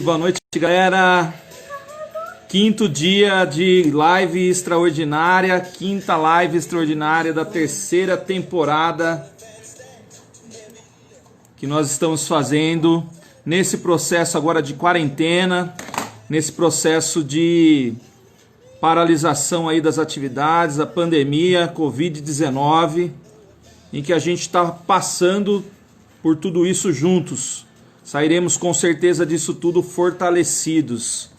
boa noite, galera. Quinto dia de live extraordinária, quinta live extraordinária da terceira temporada que nós estamos fazendo nesse processo agora de quarentena, nesse processo de paralisação aí das atividades, a pandemia, Covid-19, em que a gente está passando por tudo isso juntos. Sairemos com certeza disso tudo fortalecidos.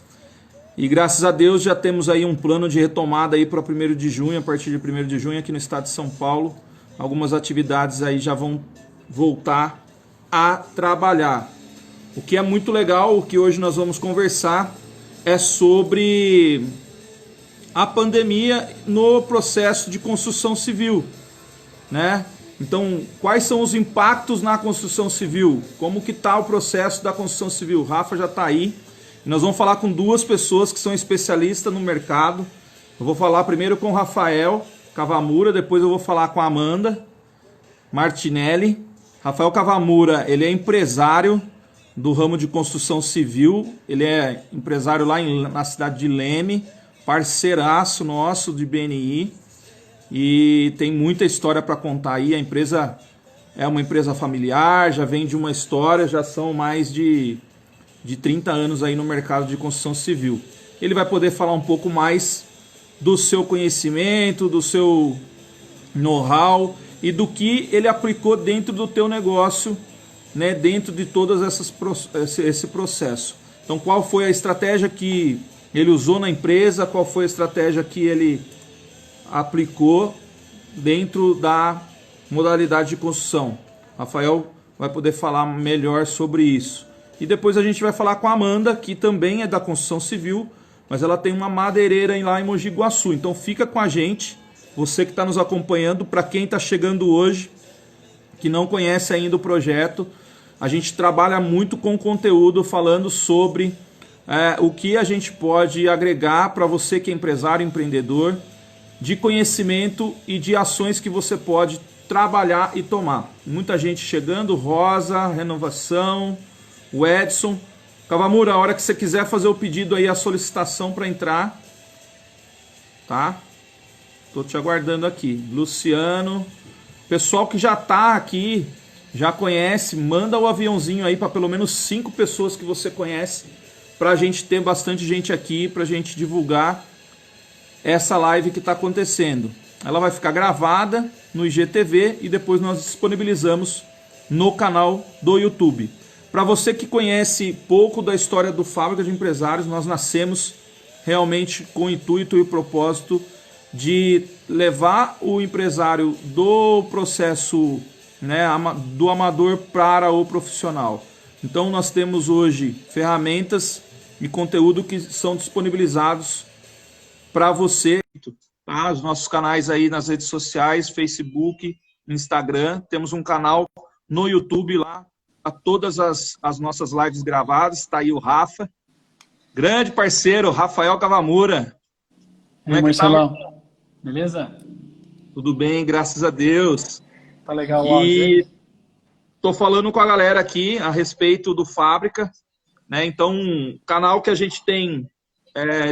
E graças a Deus já temos aí um plano de retomada aí para 1º de junho, a partir de 1º de junho aqui no estado de São Paulo. Algumas atividades aí já vão voltar a trabalhar. O que é muito legal, o que hoje nós vamos conversar é sobre a pandemia no processo de construção civil, né? Então, quais são os impactos na construção civil? Como que está o processo da construção civil? O Rafa já está aí. Nós vamos falar com duas pessoas que são especialistas no mercado. Eu vou falar primeiro com o Rafael Cavamura, depois eu vou falar com a Amanda Martinelli. Rafael Cavamura, ele é empresário do ramo de construção civil. Ele é empresário lá na cidade de Leme, parceiraço nosso de BNI. E tem muita história para contar aí. A empresa é uma empresa familiar, já vem de uma história, já são mais de 30 anos aí no mercado de construção civil. Ele vai poder falar um pouco mais do seu conhecimento, do seu know-how e do que ele aplicou dentro do teu negócio, né, dentro de todas esse processo. Então, qual foi a estratégia que ele usou na empresa, qual foi a estratégia que ele aplicou dentro da modalidade de construção. Rafael vai poder falar melhor sobre isso. E depois a gente vai falar com a Amanda, que também é da construção civil, mas ela tem uma madeireira lá em Mogi Guaçu. Então fica com a gente, você que está nos acompanhando, para quem está chegando hoje, que não conhece ainda o projeto, a gente trabalha muito com conteúdo falando sobre o que a gente pode agregar para você que é empresário, empreendedor, de conhecimento e de ações que você pode trabalhar e tomar. Muita gente chegando, Rosa, Renovação, o Edson. Cavamura, a hora que você quiser fazer o pedido aí, a solicitação para entrar, tá? Tô te aguardando aqui. Luciano, pessoal que já tá aqui, já conhece, manda o aviãozinho aí para pelo menos 5 pessoas que você conhece, para a gente ter bastante gente aqui, para a gente divulgar essa live que está acontecendo. Ela vai ficar gravada no IGTV e depois nós disponibilizamos no canal do YouTube. Para você que conhece pouco da história do Fábrica de Empresários, nós nascemos realmente com o intuito e o propósito de levar o empresário do processo, né, do amador para o profissional. Então nós temos hoje ferramentas e conteúdo que são disponibilizados para você, tá? Os nossos canais aí nas redes sociais, Facebook, Instagram. Temos um canal no YouTube lá, a todas as nossas lives gravadas. Está aí o Rafa, grande parceiro, Rafael Cavamura. E aí, Marcelão, beleza? Tudo bem, graças a Deus. Tá legal o áudio, E hein? tô falando com a galera aqui a respeito do Fábrica, né? Então, canal que a gente tem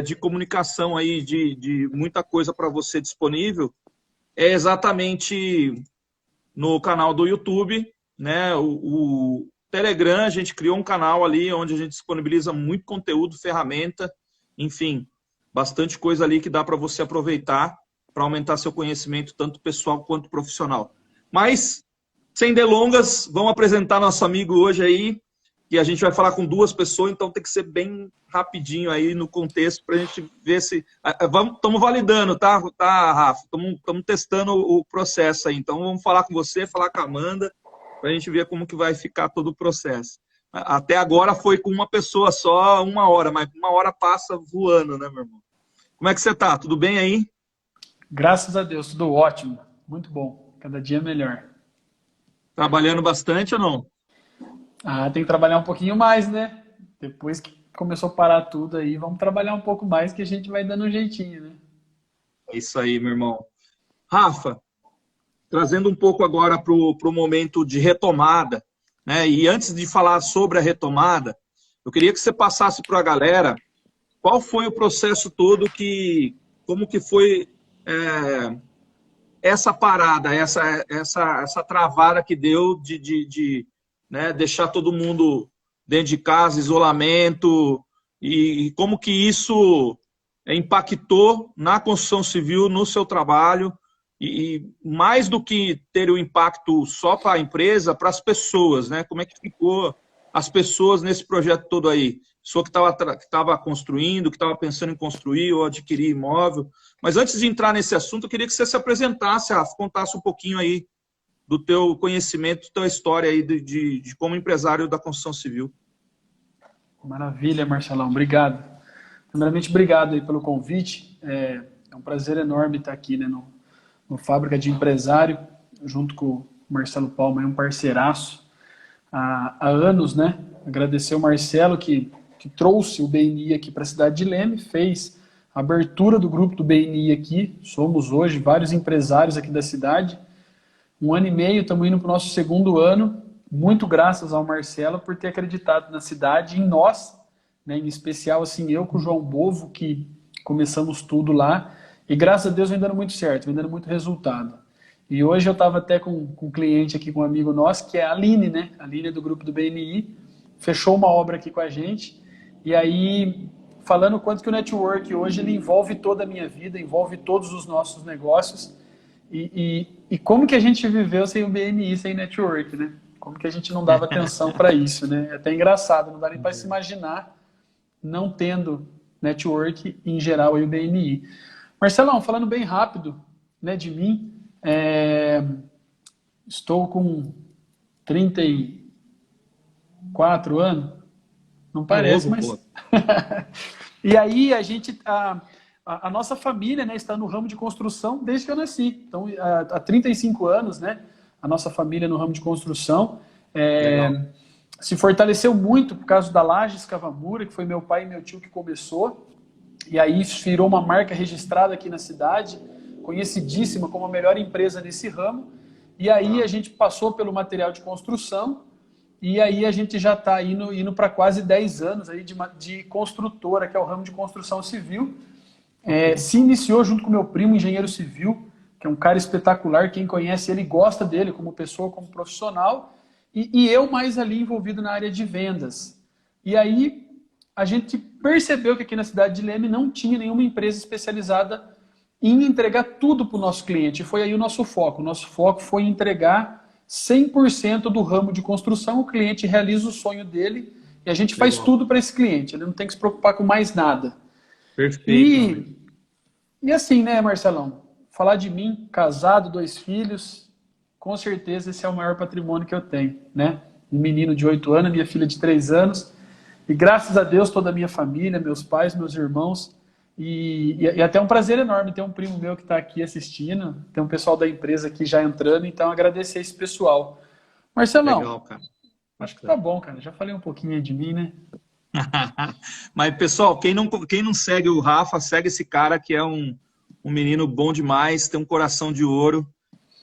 de comunicação aí, de muita coisa para você disponível, é exatamente no canal do YouTube, né? O Telegram, a gente criou um canal ali onde a gente disponibiliza muito conteúdo, ferramenta, enfim, bastante coisa ali que dá para você aproveitar para aumentar seu conhecimento, tanto pessoal quanto profissional. Mas, sem delongas, vamos apresentar nosso amigo hoje aí, que a gente vai falar com duas pessoas, então tem que ser bem rapidinho aí no contexto para a gente ver se... Estamos validando, tá, Rafa? Estamos testando o processo aí. Então vamos falar com você, falar com a Amanda, para a gente ver como que vai ficar todo o processo. Até agora foi com uma pessoa só, 1 hora, mas 1 hora passa voando, né, meu irmão? Como é que você tá? Tudo bem aí? Graças a Deus, tudo ótimo. Muito bom. Cada dia melhor. Trabalhando bastante ou não? Ah, tem que trabalhar um pouquinho mais, né? Depois que começou a parar tudo aí, vamos trabalhar um pouco mais que a gente vai dando um jeitinho, né? É isso aí, meu irmão. Rafa, trazendo um pouco agora para o momento de retomada, né? E antes de falar sobre a retomada, Eu queria que você passasse para a galera qual foi o processo todo, como que foi essa parada, essa travada que deu né, deixar todo mundo dentro de casa, isolamento, e como que isso impactou na construção civil, no seu trabalho, e mais do que ter o impacto só para a empresa, para as pessoas, né? Como é que ficou as pessoas nesse projeto todo aí? Pessoa que estava construindo, que estava pensando em construir ou adquirir imóvel. Mas antes de entrar nesse assunto, eu queria que você se apresentasse, Rafa, contasse um pouquinho aí do teu conhecimento, da tua história aí de como empresário da construção civil. Maravilha, Marcelão. Obrigado. Primeiramente, obrigado aí pelo convite. É um prazer enorme estar aqui, né, no Fábrica de Empresário, junto com o Marcelo Palma, um parceiraço há anos, né? Agradecer o Marcelo que trouxe o BNI aqui para a cidade de Leme, fez a abertura do grupo do BNI aqui. Somos hoje vários empresários aqui da cidade. 1 ano e meio, estamos indo para o nosso 2º ano. Muito graças ao Marcelo por ter acreditado na cidade e em nós, né? Em especial assim, eu com o João Bovo, que começamos tudo lá. E graças a Deus vem dando muito certo, vem dando muito resultado. E hoje eu estava até com um cliente aqui, com um amigo nosso, que é a Aline, né? A Aline é do grupo do BNI, fechou uma obra aqui com a gente. E aí, falando o quanto que o network hoje ele envolve toda a minha vida, envolve todos os nossos negócios. E como que a gente viveu sem o BNI, sem network, né? Como que a gente não dava atenção para isso, né? É até engraçado, não dá nem para se imaginar não tendo network, em geral, aí o BNI. Marcelão, falando bem rápido, né, de mim, estou com 34 anos, não parece, mas... E aí a nossa família, né, está no ramo de construção desde que eu nasci. Então, há 35 anos, né, a nossa família no ramo de construção se fortaleceu muito por causa da Lages Cavamura, que foi meu pai e meu tio que começou. E aí virou uma marca registrada aqui na cidade, conhecidíssima como a melhor empresa nesse ramo. E aí a gente passou pelo material de construção, e aí a gente já está indo para quase 10 anos aí de construtora, que é o ramo de construção civil. Se iniciou junto com meu primo, engenheiro civil, que é um cara espetacular. Quem conhece ele gosta dele como pessoa, como profissional. E eu mais ali envolvido na área de vendas. E aí a gente percebeu que aqui na cidade de Leme não tinha nenhuma empresa especializada em entregar tudo para o nosso cliente. E foi aí o nosso foco. O nosso foco foi entregar 100% do ramo de construção. O cliente realiza o sonho dele e a gente faz tudo para esse cliente. Ele não tem que se preocupar com mais nada. Perfeito. E assim, né, Marcelão? Falar de mim, casado, 2 filhos, com certeza esse é o maior patrimônio que eu tenho, né? Um menino de 8 anos, minha filha de 3 anos. E graças a Deus, toda a minha família, meus pais, meus irmãos. E até um prazer enorme ter um primo meu que está aqui assistindo. Tem um pessoal da empresa aqui já entrando, então agradecer esse pessoal. Marcelão, legal, cara. Acho que tá bom, cara. Já falei um pouquinho aí de mim, né? Mas, pessoal, quem não segue o Rafa, segue esse cara que é um menino bom demais, tem um coração de ouro,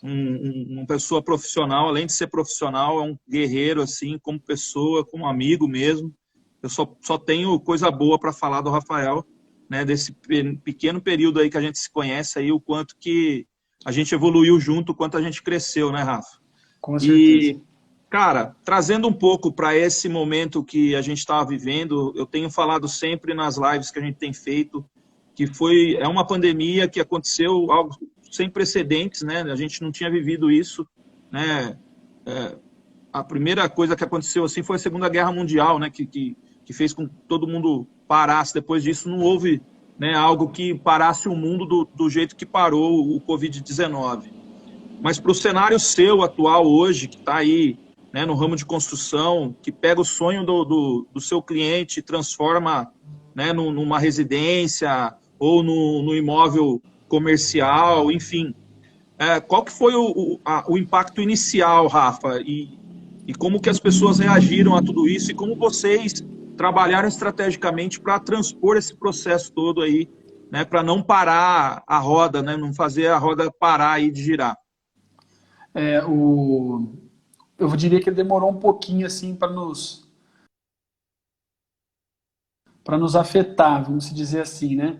uma pessoa profissional, além de ser profissional, é um guerreiro, assim, como pessoa, como amigo mesmo. Eu só tenho coisa boa para falar do Rafael, né, desse pequeno período aí que a gente se conhece aí, o quanto que a gente evoluiu junto, o quanto a gente cresceu, né, Rafa? Com certeza. E, cara, trazendo um pouco para esse momento que a gente estava vivendo, eu tenho falado sempre nas lives que a gente tem feito, que é uma pandemia que aconteceu algo sem precedentes, né? A gente não tinha vivido isso, né? A primeira coisa que aconteceu assim foi a Segunda Guerra Mundial, né? Que fez com que todo mundo parasse. Depois disso não houve, né, algo que parasse o mundo do jeito que parou o Covid-19. Mas para o cenário seu atual hoje, que está aí, né, no ramo de construção, que pega o sonho do seu cliente e transforma, né, numa residência ou no imóvel comercial, enfim. Qual que foi o impacto inicial, Rafa? E como que as pessoas reagiram a tudo isso? E como vocês trabalharam estrategicamente para transpor esse processo todo aí, né, para não parar a roda, né, não fazer a roda parar aí de girar? Eu diria que ele demorou um pouquinho assim para nos nos afetar, vamos dizer assim, né?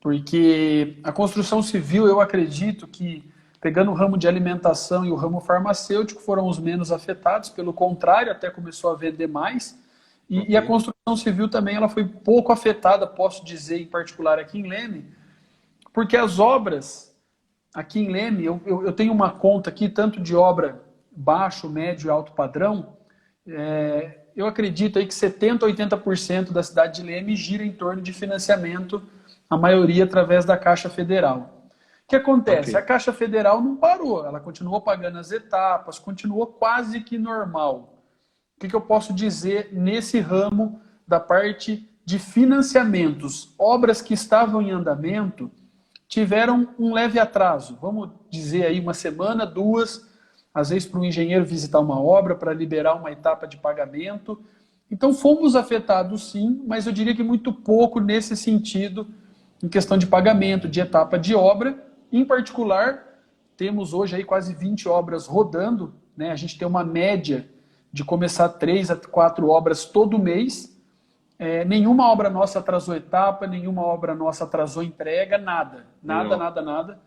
Porque a construção civil, eu acredito que, pegando o ramo de alimentação e o ramo farmacêutico, foram os menos afetados, pelo contrário, até começou a vender mais. E a construção civil também ela foi pouco afetada, posso dizer, em particular aqui em Leme, porque as obras aqui em Leme, eu tenho uma conta aqui, tanto de obra baixo, médio e alto padrão, eu acredito aí que 70% a 80% da cidade de Leme gira em torno de financiamento, a maioria através da Caixa Federal. O que acontece? A Caixa Federal não parou, ela continuou pagando as etapas, continuou quase que normal. O que eu posso dizer nesse ramo da parte de financiamentos? Obras que estavam em andamento tiveram um leve atraso, vamos dizer aí uma semana, duas, às vezes para o engenheiro visitar uma obra, para liberar uma etapa de pagamento. Então fomos afetados sim, mas eu diria que muito pouco nesse sentido, em questão de pagamento, de etapa de obra. Em particular, temos hoje aí quase 20 obras rodando, né? A gente tem uma média de começar 3 a 4 obras todo mês. Nenhuma obra nossa atrasou etapa, nenhuma obra nossa atrasou entrega, nada. Nada.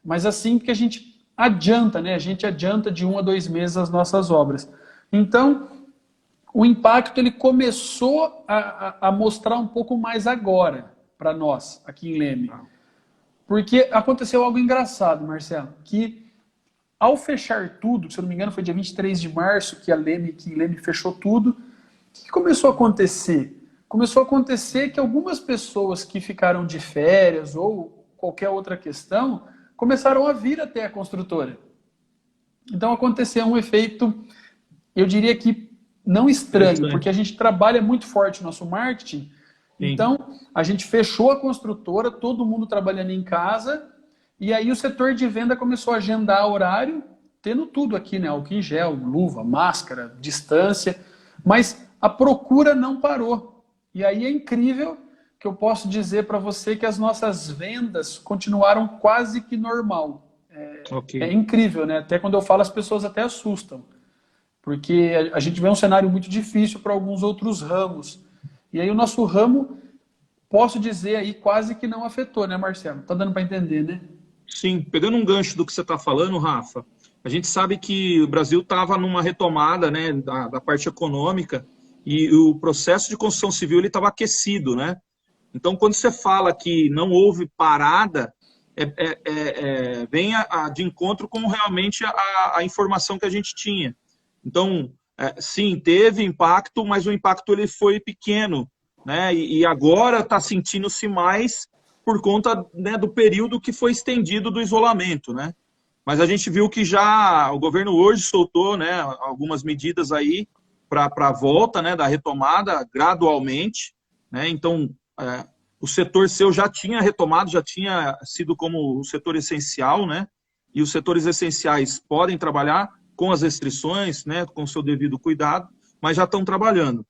Mas assim, porque a gente adianta, né? A gente adianta de 1 a 2 meses as nossas obras. Então, o impacto ele começou a mostrar um pouco mais agora para nós, aqui em Leme. Porque aconteceu algo engraçado, Marcelo, que ao fechar tudo, se eu não me engano foi dia 23 de março que em Leme fechou tudo, o que começou a acontecer? Começou a acontecer que algumas pessoas que ficaram de férias ou qualquer outra questão começaram a vir até a construtora. Então aconteceu um efeito, eu diria que não estranho, porque a gente trabalha muito forte o nosso marketing. Então, a gente fechou a construtora, todo mundo trabalhando em casa, e aí o setor de venda começou a agendar horário, tendo tudo aqui, né? Álcool em gel, luva, máscara, distância, mas a procura não parou. E aí é incrível que eu posso dizer para você que as nossas vendas continuaram quase que normal. É incrível, né? Até quando eu falo, as pessoas até assustam, porque a gente vê um cenário muito difícil para alguns outros ramos. E aí o nosso ramo, posso dizer aí, quase que não afetou, né, Marcelo? Tá dando para entender, né? Sim, pegando um gancho do que você está falando, Rafa, a gente sabe que o Brasil estava numa retomada, né, da parte econômica, e o processo de construção civil estava aquecido, né? Então, quando você fala que não houve parada, vem de encontro com realmente a informação que a gente tinha. Então, sim, teve impacto, mas o impacto ele foi pequeno, né? E agora está sentindo-se mais por conta, né, do período que foi estendido do isolamento, né? Mas a gente viu que já o governo hoje soltou, né, algumas medidas aí para a volta, né, da retomada gradualmente, né? Então, o setor seu já tinha retomado, já tinha sido como o setor essencial, né? E os setores essenciais podem trabalhar com as restrições, né, com o seu devido cuidado, mas já estão trabalhando.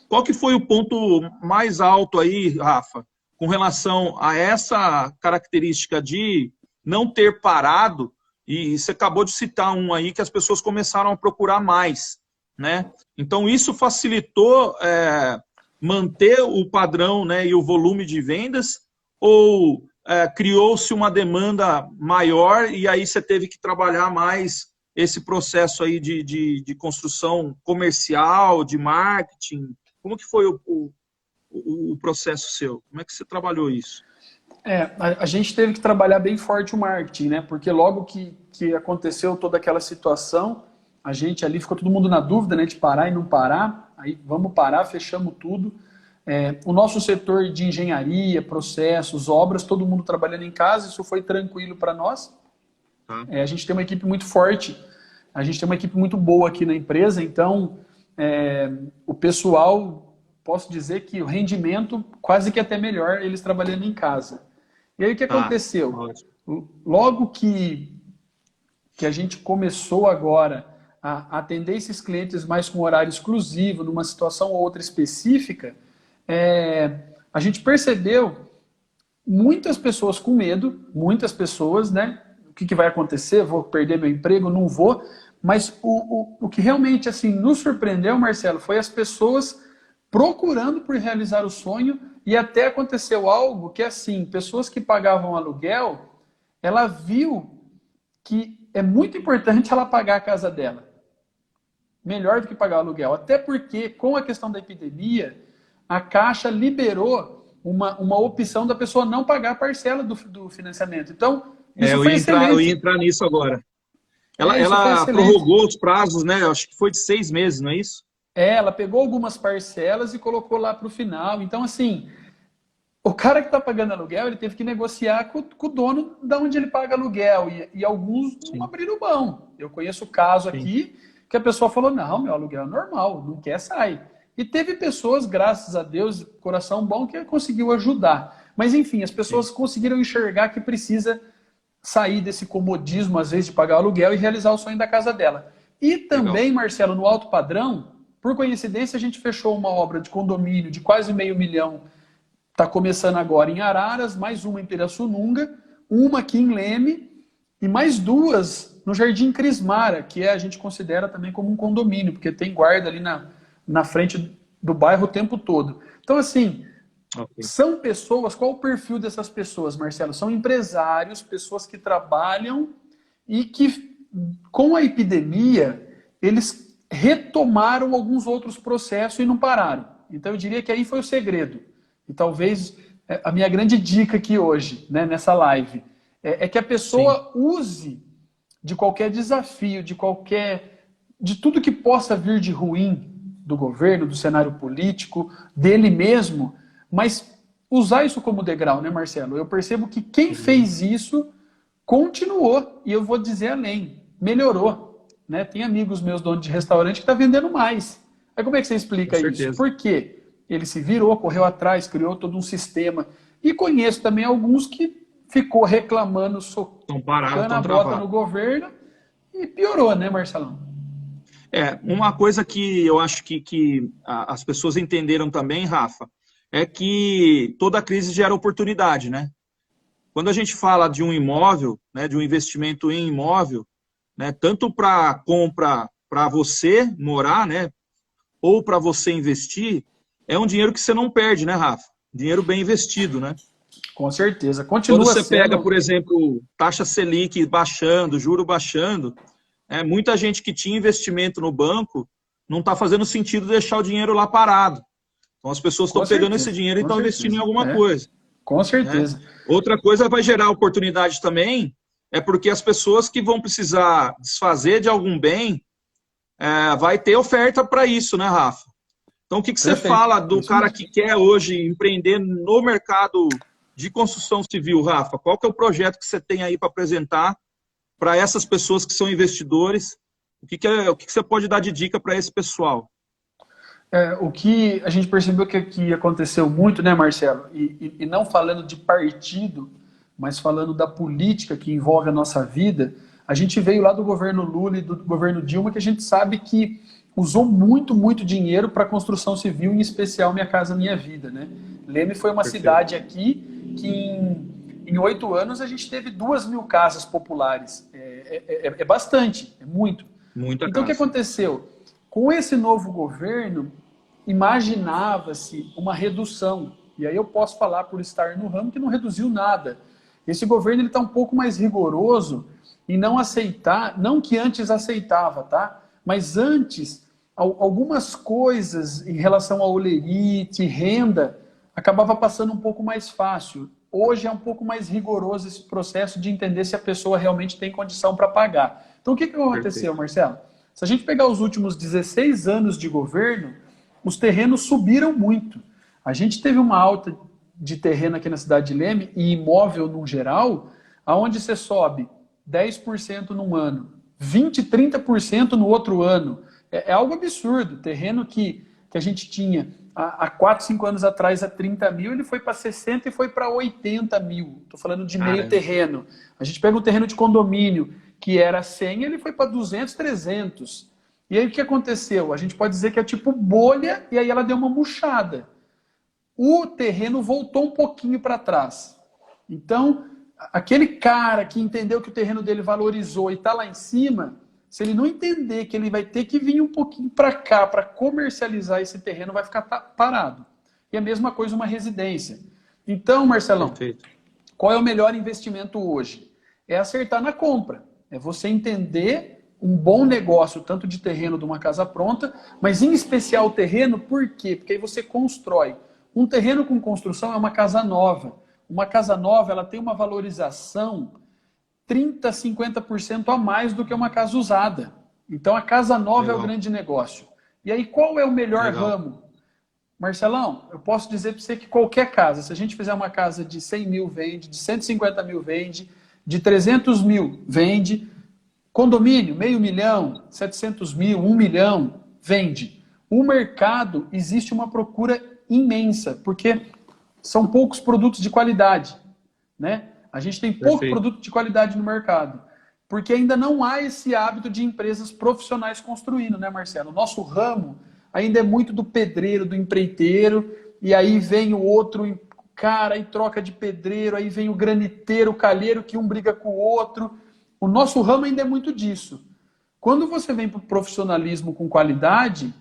Qual que foi o ponto mais alto aí, Rafa, com relação a essa característica de não ter parado, e você acabou de citar um aí que as pessoas começaram a procurar mais, né? Então isso facilitou manter o padrão, né, e o volume de vendas, ou criou-se uma demanda maior e aí você teve que trabalhar mais esse processo aí de construção comercial, de marketing? Como que foi o processo seu? Como é que você trabalhou isso? A gente teve que trabalhar bem forte o marketing, né? Porque logo que aconteceu toda aquela situação, a gente ali ficou todo mundo na dúvida, né, de parar e não parar. Aí vamos parar, fechamos tudo. O nosso setor de engenharia, processos, obras, todo mundo trabalhando em casa, isso foi tranquilo para nós. A gente tem uma equipe muito forte, a gente tem uma equipe muito boa aqui na empresa, então o pessoal, posso dizer que o rendimento quase que até melhor eles trabalhando em casa. E aí o que aconteceu? Logo que a gente começou agora a atender esses clientes mais com horário exclusivo, numa situação ou outra específica, a gente percebeu muitas pessoas com medo, muitas pessoas, né? O que vai acontecer? Vou perder meu emprego? Não vou. Mas o que realmente assim nos surpreendeu, Marcelo, foi as pessoas procurando por realizar o sonho, e até aconteceu algo que, assim, pessoas que pagavam aluguel, ela viu que é muito importante ela pagar a casa dela. Melhor do que pagar o aluguel. Até porque, com a questão da epidemia, a Caixa liberou uma opção da pessoa não pagar a parcela do financiamento. Então, isso foi excelente. Eu ia entrar nisso agora. Isso foi Ela excelente. prorrogou os prazos, né? Acho que foi de 6 meses, não é isso? Ela pegou algumas parcelas e colocou lá para o final. Então, assim, o cara que está pagando aluguel, ele teve que negociar com o dono de onde ele paga aluguel. E alguns não abriram mão. Eu conheço o caso aqui que a pessoa falou, não, meu aluguel é normal, não quer sair. E teve pessoas, graças a Deus, coração bom, que conseguiu ajudar. Mas, enfim, as pessoas conseguiram enxergar que precisa sair desse comodismo, às vezes, de pagar o aluguel e realizar o sonho da casa dela. E também, Marcelo, no alto padrão, por coincidência, a gente fechou uma obra de condomínio de quase R$500 mil. Está começando agora em Araras, mais uma em Pirassununga, uma aqui em Leme e mais duas no Jardim Crismara, que a gente considera também como um condomínio, porque tem guarda ali na frente do bairro o tempo todo. Então, assim, são pessoas, qual o perfil dessas pessoas, Marcelo? São empresários, pessoas que trabalham e que, com a epidemia, eles retomaram alguns outros processos e não pararam. Então, eu diria que aí foi o segredo. E talvez a minha grande dica aqui hoje, né, nessa live, é que a pessoa use de qualquer desafio, de tudo que possa vir de ruim do governo, do cenário político, dele mesmo, mas usar isso como degrau, né, Marcelo? Eu percebo que quem fez isso continuou, e eu vou dizer além, melhorou. Né? Tem amigos meus donos de restaurante que estão vendendo mais. Aí como é que você explica isso? Por quê? Ele se virou, correu atrás, criou todo um sistema. E conheço também alguns que ficou reclamando, socando a bota no governo e piorou, né, Marcelão? Uma coisa que eu acho que as pessoas entenderam também, Rafa, é que toda crise gera oportunidade, né? Quando a gente fala de um imóvel, né, de um investimento em imóvel, né, tanto para compra, para você morar, né, ou para você investir, é um dinheiro que você não perde, né, Rafa? Dinheiro bem investido, né? Com certeza. Continua Quando você pega, por exemplo, taxa Selic baixando, juro baixando, muita gente que tinha investimento no banco não está fazendo sentido deixar o dinheiro lá parado. Então as pessoas estão pegando esse dinheiro e estão investindo em alguma coisa. Com certeza. Né? Outra coisa vai gerar oportunidade também, é porque as pessoas que vão precisar desfazer de algum bem, vai ter oferta para isso, né, Rafa? Então, o que você fala do cara que quer hoje empreender no mercado de construção civil, Rafa? Qual que é o projeto que você tem aí para apresentar para essas pessoas que são investidores? O que você pode dar de dica para esse pessoal? O que a gente percebeu que aconteceu muito, né, Marcelo? E não falando de partido, mas falando da política que envolve a nossa vida, a gente veio lá do governo Lula e do governo Dilma, que a gente sabe que usou muito, muito dinheiro para a construção civil, em especial Minha Casa Minha Vida, né? Leme foi uma cidade aqui que em 8 anos a gente teve 2.000 casas populares. É bastante, é muito. Muita então, o que aconteceu? Com esse novo governo, imaginava-se uma redução. E aí eu posso falar, por estar no ramo, que não reduziu nada. Esse governo está um pouco mais rigoroso em não aceitar, não que antes aceitava, tá? Mas antes, algumas coisas em relação a olerite, renda, acabava passando um pouco mais fácil. Hoje é um pouco mais rigoroso esse processo de entender se a pessoa realmente tem condição para pagar. Então, o que aconteceu, Marcelo? Se a gente pegar os últimos 16 anos de governo, os terrenos subiram muito. A gente teve uma alta de terreno aqui na cidade de Leme, e imóvel no geral, aonde você sobe 10% num ano, 20%, 30% no outro ano. É algo absurdo. Terreno que a gente tinha há 4, 5 anos atrás a 30 mil, ele foi para 60 e foi para 80 mil. Estou falando de meio terreno. A gente pega um terreno de condomínio que era 100, ele foi para 200, 300. E aí o que aconteceu? A gente pode dizer que é tipo bolha, e aí ela deu uma murchada. O terreno voltou um pouquinho para trás. Então, aquele cara que entendeu que o terreno dele valorizou e está lá em cima, se ele não entender que ele vai ter que vir um pouquinho para cá para comercializar esse terreno, vai ficar parado. E a mesma coisa uma residência. Então, Marcelão, Perfeito. qual é o melhor investimento hoje? É acertar na compra. É você entender um bom negócio, tanto de terreno de uma casa pronta, mas em especial o terreno, por quê? Porque aí você constrói. Um terreno com construção é uma casa nova. Uma casa nova, ela tem uma valorização 30%, 50% a mais do que uma casa usada. Então a casa nova é o grande negócio. E aí qual é o melhor ramo? Marcelão, eu posso dizer para você que qualquer casa, se a gente fizer uma casa de 100 mil vende, de 150 mil vende, de 300 mil vende, condomínio, 500 mil, 700 mil, 1 milhão, vende. O mercado, existe uma procura imensa, porque são poucos produtos de qualidade, né? A gente tem pouco produto de qualidade no mercado, porque ainda não há esse hábito de empresas profissionais construindo, né, Marcelo? O nosso ramo ainda é muito do pedreiro, do empreiteiro, e aí vem o outro cara e troca de pedreiro, aí vem o graniteiro, o calheiro, que um briga com o outro. O nosso ramo ainda é muito disso. Quando você vem para o profissionalismo com qualidade,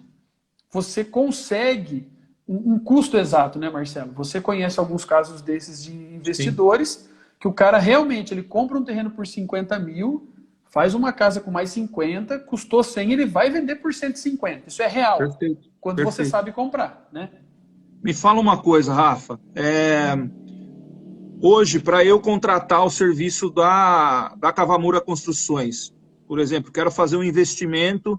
você consegue um custo exato, né, Marcelo? Você conhece alguns casos desses de investidores, que o cara realmente ele compra um terreno por 50 mil, faz uma casa com mais 50, custou 100, ele vai vender por 150. Isso é real. Perfeito. Quando você sabe comprar, né? Me fala uma coisa, Rafa. Hoje, para eu contratar o serviço da Cavamura Construções, por exemplo, quero fazer um investimento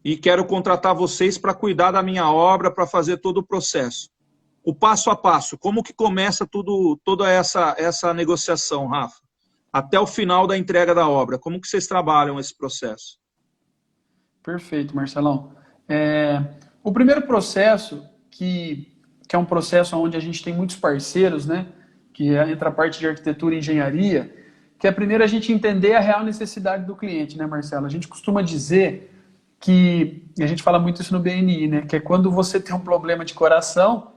e quero contratar vocês para cuidar da minha obra, para fazer todo o processo. O passo a passo, como que começa toda essa negociação, Rafa? Até o final da entrega da obra, como que vocês trabalham esse processo? Perfeito, Marcelão. O primeiro processo, que é um processo onde a gente tem muitos parceiros, né? Que entra a parte de arquitetura e engenharia, que é primeiro a gente entender a real necessidade do cliente, né, Marcelo? A gente costuma dizer que, e a gente fala muito isso no BNI, né? Que é quando você tem um problema de coração,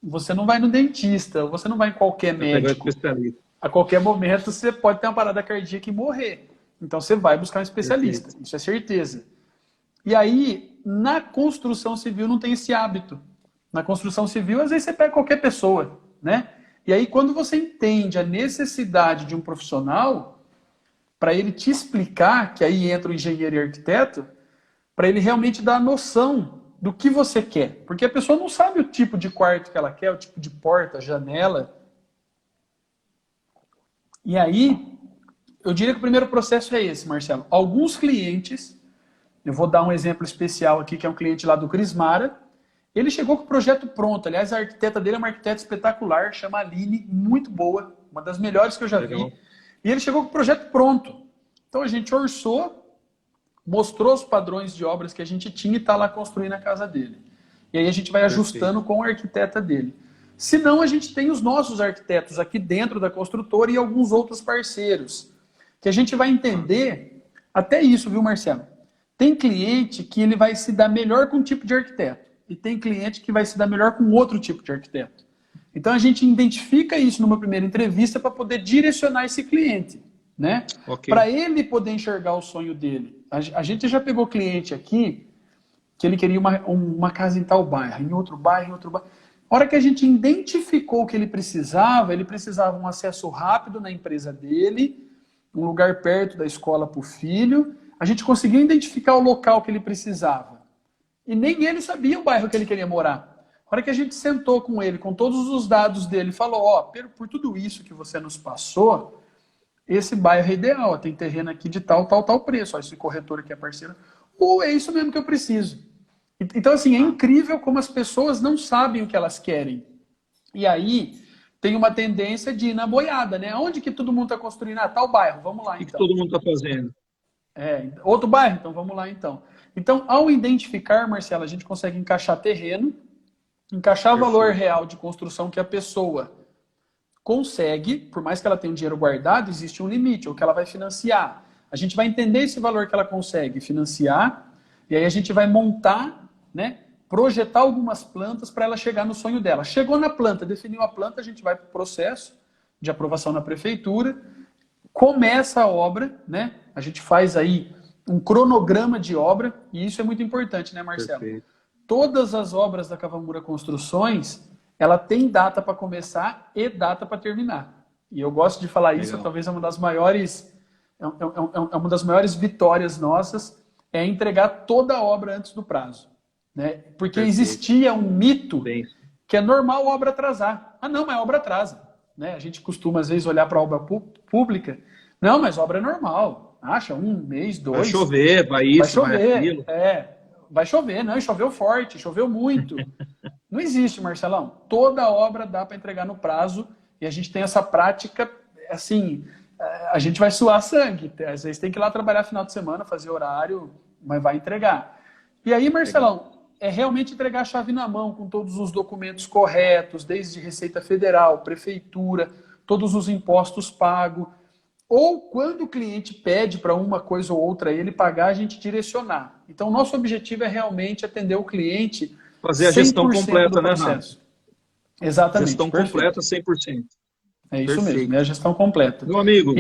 você não vai no dentista, você não vai em qualquer médico. A qualquer momento você pode ter uma parada cardíaca e morrer. Então você vai buscar um especialista, isso é certeza. E aí, na construção civil não tem esse hábito. Na construção civil, às vezes você pega qualquer pessoa, né? E aí, quando você entende a necessidade de um profissional, para ele te explicar, que aí entra o engenheiro e arquiteto, para ele realmente dar a noção do que você quer. Porque a pessoa não sabe o tipo de quarto que ela quer, o tipo de porta, janela. E aí, eu diria que o primeiro processo é esse, Marcelo. Alguns clientes, eu vou dar um exemplo especial aqui, que é um cliente lá do Crismara, ele chegou com o projeto pronto. Aliás, a arquiteta dele é uma arquiteta espetacular, chama Aline, muito boa, uma das melhores que eu já vi. E ele chegou com o projeto pronto. Então a gente orçou, mostrou os padrões de obras que a gente tinha e está lá construindo a casa dele. E aí a gente vai ajustando com a arquiteta dele. Se não, a gente tem os nossos arquitetos aqui dentro da construtora e alguns outros parceiros, que a gente vai entender até isso, viu, Marcelo? Tem cliente que ele vai se dar melhor com um tipo de arquiteto. E tem cliente que vai se dar melhor com outro tipo de arquiteto. Então a gente identifica isso numa primeira entrevista para poder direcionar esse cliente, né? Para ele poder enxergar o sonho dele. A gente já pegou cliente aqui que ele queria uma casa em tal bairro, em outro bairro, em outro bairro. A hora que a gente identificou o que ele precisava um acesso rápido na empresa dele, um lugar perto da escola para o filho, a gente conseguiu identificar o local que ele precisava. E nem ele sabia o bairro que ele queria morar. A hora que a gente sentou com ele, com todos os dados dele, falou, por tudo isso que você nos passou, esse bairro é ideal, tem terreno aqui de tal preço, esse corretor aqui é parceiro, ou é isso mesmo que eu preciso. Então, assim, é incrível como as pessoas não sabem o que elas querem. E aí, tem uma tendência de ir na boiada, né? Onde que todo mundo está construindo? Tal bairro, vamos lá então. O que todo mundo está fazendo? Outro bairro, então vamos lá então. Então, ao identificar, Marcelo, a gente consegue encaixar terreno, encaixar valor real de construção que a pessoa consegue, por mais que ela tenha um dinheiro guardado, existe um limite, ou que ela vai financiar. A gente vai entender esse valor que ela consegue financiar, e aí a gente vai montar, né, projetar algumas plantas para ela chegar no sonho dela. Chegou na planta, definiu a planta, a gente vai para o processo de aprovação na prefeitura, começa a obra, né? A gente faz aí um cronograma de obra, e isso é muito importante, né, Marcelo? Perfeito. Todas as obras da Kawamura Construções, ela tem data para começar e data para terminar. E eu gosto de falar isso, talvez é uma das maiores, é uma das maiores vitórias nossas, é entregar toda a obra antes do prazo. Né? Porque existia um mito que é normal a obra atrasar. Ah, não, mas a obra atrasa. Né? A gente costuma, às vezes, olhar para a obra pública. Não, mas obra é normal. Acha, 1 mês, 2. Vai chover, vai isso, vai chover, vai aquilo. Vai chover, não, choveu forte, choveu muito. Não existe, Marcelão. Toda obra dá para entregar no prazo e a gente tem essa prática, assim, a gente vai suar sangue. Às vezes tem que ir lá trabalhar final de semana, fazer horário, mas vai entregar. E aí, Marcelão, é realmente entregar a chave na mão com todos os documentos corretos, desde Receita Federal, Prefeitura, todos os impostos pagos. Ou quando o cliente pede para uma coisa ou outra ele pagar, a gente direcionar. Então, nosso objetivo é realmente atender o cliente. Fazer a gestão completa, né, processo. Exatamente. Gestão completa 100%. É isso mesmo, é a gestão completa. Meu amigo,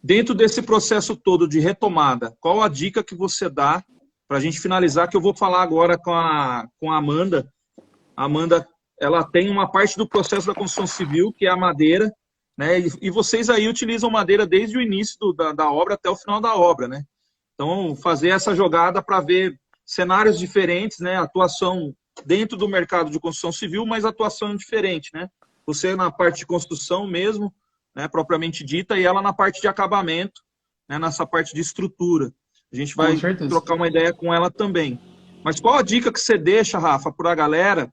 dentro desse processo todo de retomada, qual a dica que você dá para a gente finalizar, que eu vou falar agora com a Amanda. A Amanda, ela tem uma parte do processo da construção civil, que é a madeira, né? E vocês aí utilizam madeira desde o início da obra até o final da obra, né? Então, fazer essa jogada para ver cenários diferentes, né? Atuação dentro do mercado de construção civil, mas atuação diferente, né? Você na parte de construção mesmo, né, propriamente dita, e ela na parte de acabamento, né, nessa parte de estrutura. A gente vai trocar uma ideia com ela também. Mas qual a dica que você deixa, Rafa, para a galera,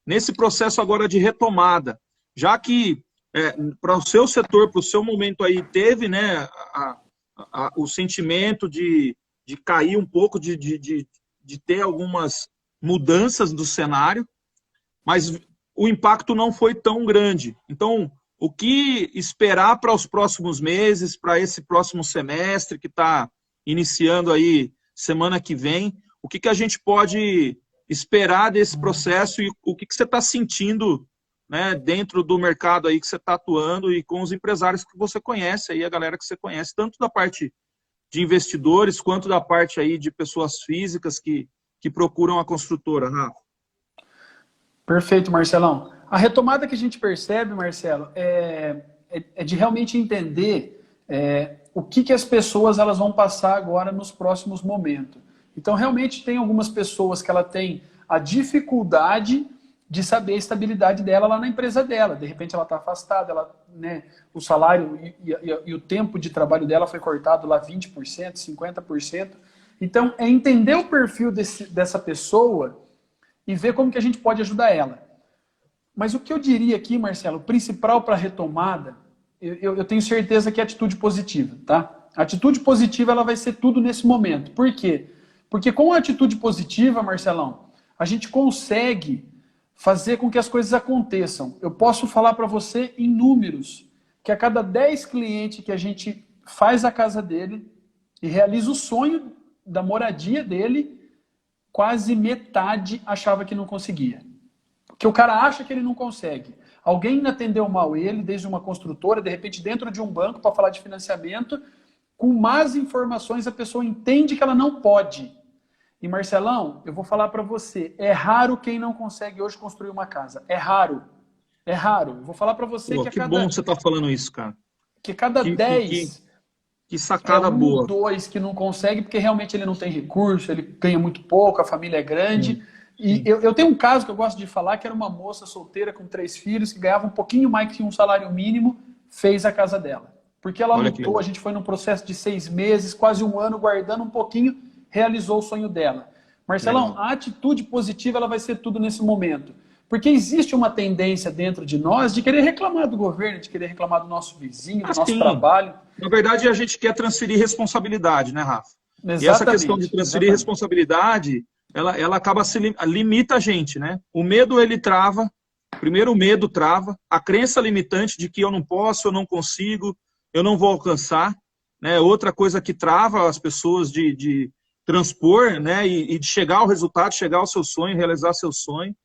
nesse processo agora de retomada? Já que para o seu setor, para o seu momento aí, teve, né, o sentimento de cair um pouco, de ter algumas mudanças do cenário, mas o impacto não foi tão grande. Então, o que esperar para os próximos meses, para esse próximo semestre que está iniciando aí semana que vem? O que a gente pode esperar desse processo e o que você está sentindo, né, dentro do mercado aí que você está atuando e com os empresários que você conhece, aí a galera que você conhece, tanto da parte de investidores quanto da parte aí de pessoas físicas que procuram a construtora, Rafa? Perfeito, Marcelão. A retomada que a gente percebe, Marcelo, é de realmente entender o que as pessoas elas vão passar agora nos próximos momentos. Então, realmente, tem algumas pessoas que ela tem a dificuldade de saber a estabilidade dela lá na empresa dela. De repente, ela está afastada, né, o salário e o tempo de trabalho dela foi cortado lá 20%, 50%. Então, é entender o perfil dessa pessoa e ver como que a gente pode ajudar ela. Mas o que eu diria aqui, Marcelo, o principal para a retomada, eu tenho certeza que é atitude positiva, tá? A atitude positiva ela vai ser tudo nesse momento. Por quê? Porque com a atitude positiva, Marcelão, a gente consegue fazer com que as coisas aconteçam. Eu posso falar para você em números, que a cada 10 clientes que a gente faz a casa dele e realiza o sonho da moradia dele, quase metade achava que não conseguia. Porque o cara acha que ele não consegue. Alguém atendeu mal ele, desde uma construtora, de repente dentro de um banco para falar de financiamento, com más informações a pessoa entende que ela não pode. E Marcelão, eu vou falar para você, é raro quem não consegue hoje construir uma casa. É raro. É raro. Eu vou falar para você que a cada... Que bom que você está falando isso, cara. Que cada 10... Que sacada boa. 2 que não consegue, porque realmente ele não tem recurso, ele ganha muito pouco, a família é grande. E eu tenho um caso que eu gosto de falar, que era uma moça solteira com 3 filhos, que ganhava um pouquinho mais que um salário mínimo, fez a casa dela. Porque ela lutou, a gente foi num processo de 6 meses, quase 1 ano, guardando um pouquinho, realizou o sonho dela. Marcelão, a atitude positiva ela vai ser tudo nesse momento. Porque existe uma tendência dentro de nós de querer reclamar do governo, de querer reclamar do nosso vizinho, do nosso trabalho. Na verdade, a gente quer transferir responsabilidade, né, Rafa? Exatamente, e essa questão de transferir responsabilidade, ela acaba limita a gente, né? O medo, ele trava. Primeiro, o medo trava. A crença limitante de que eu não posso, eu não consigo, eu não vou alcançar. Né? Outra coisa que trava as pessoas de transpor, né? E de chegar ao resultado, chegar ao seu sonho, realizar seu sonho.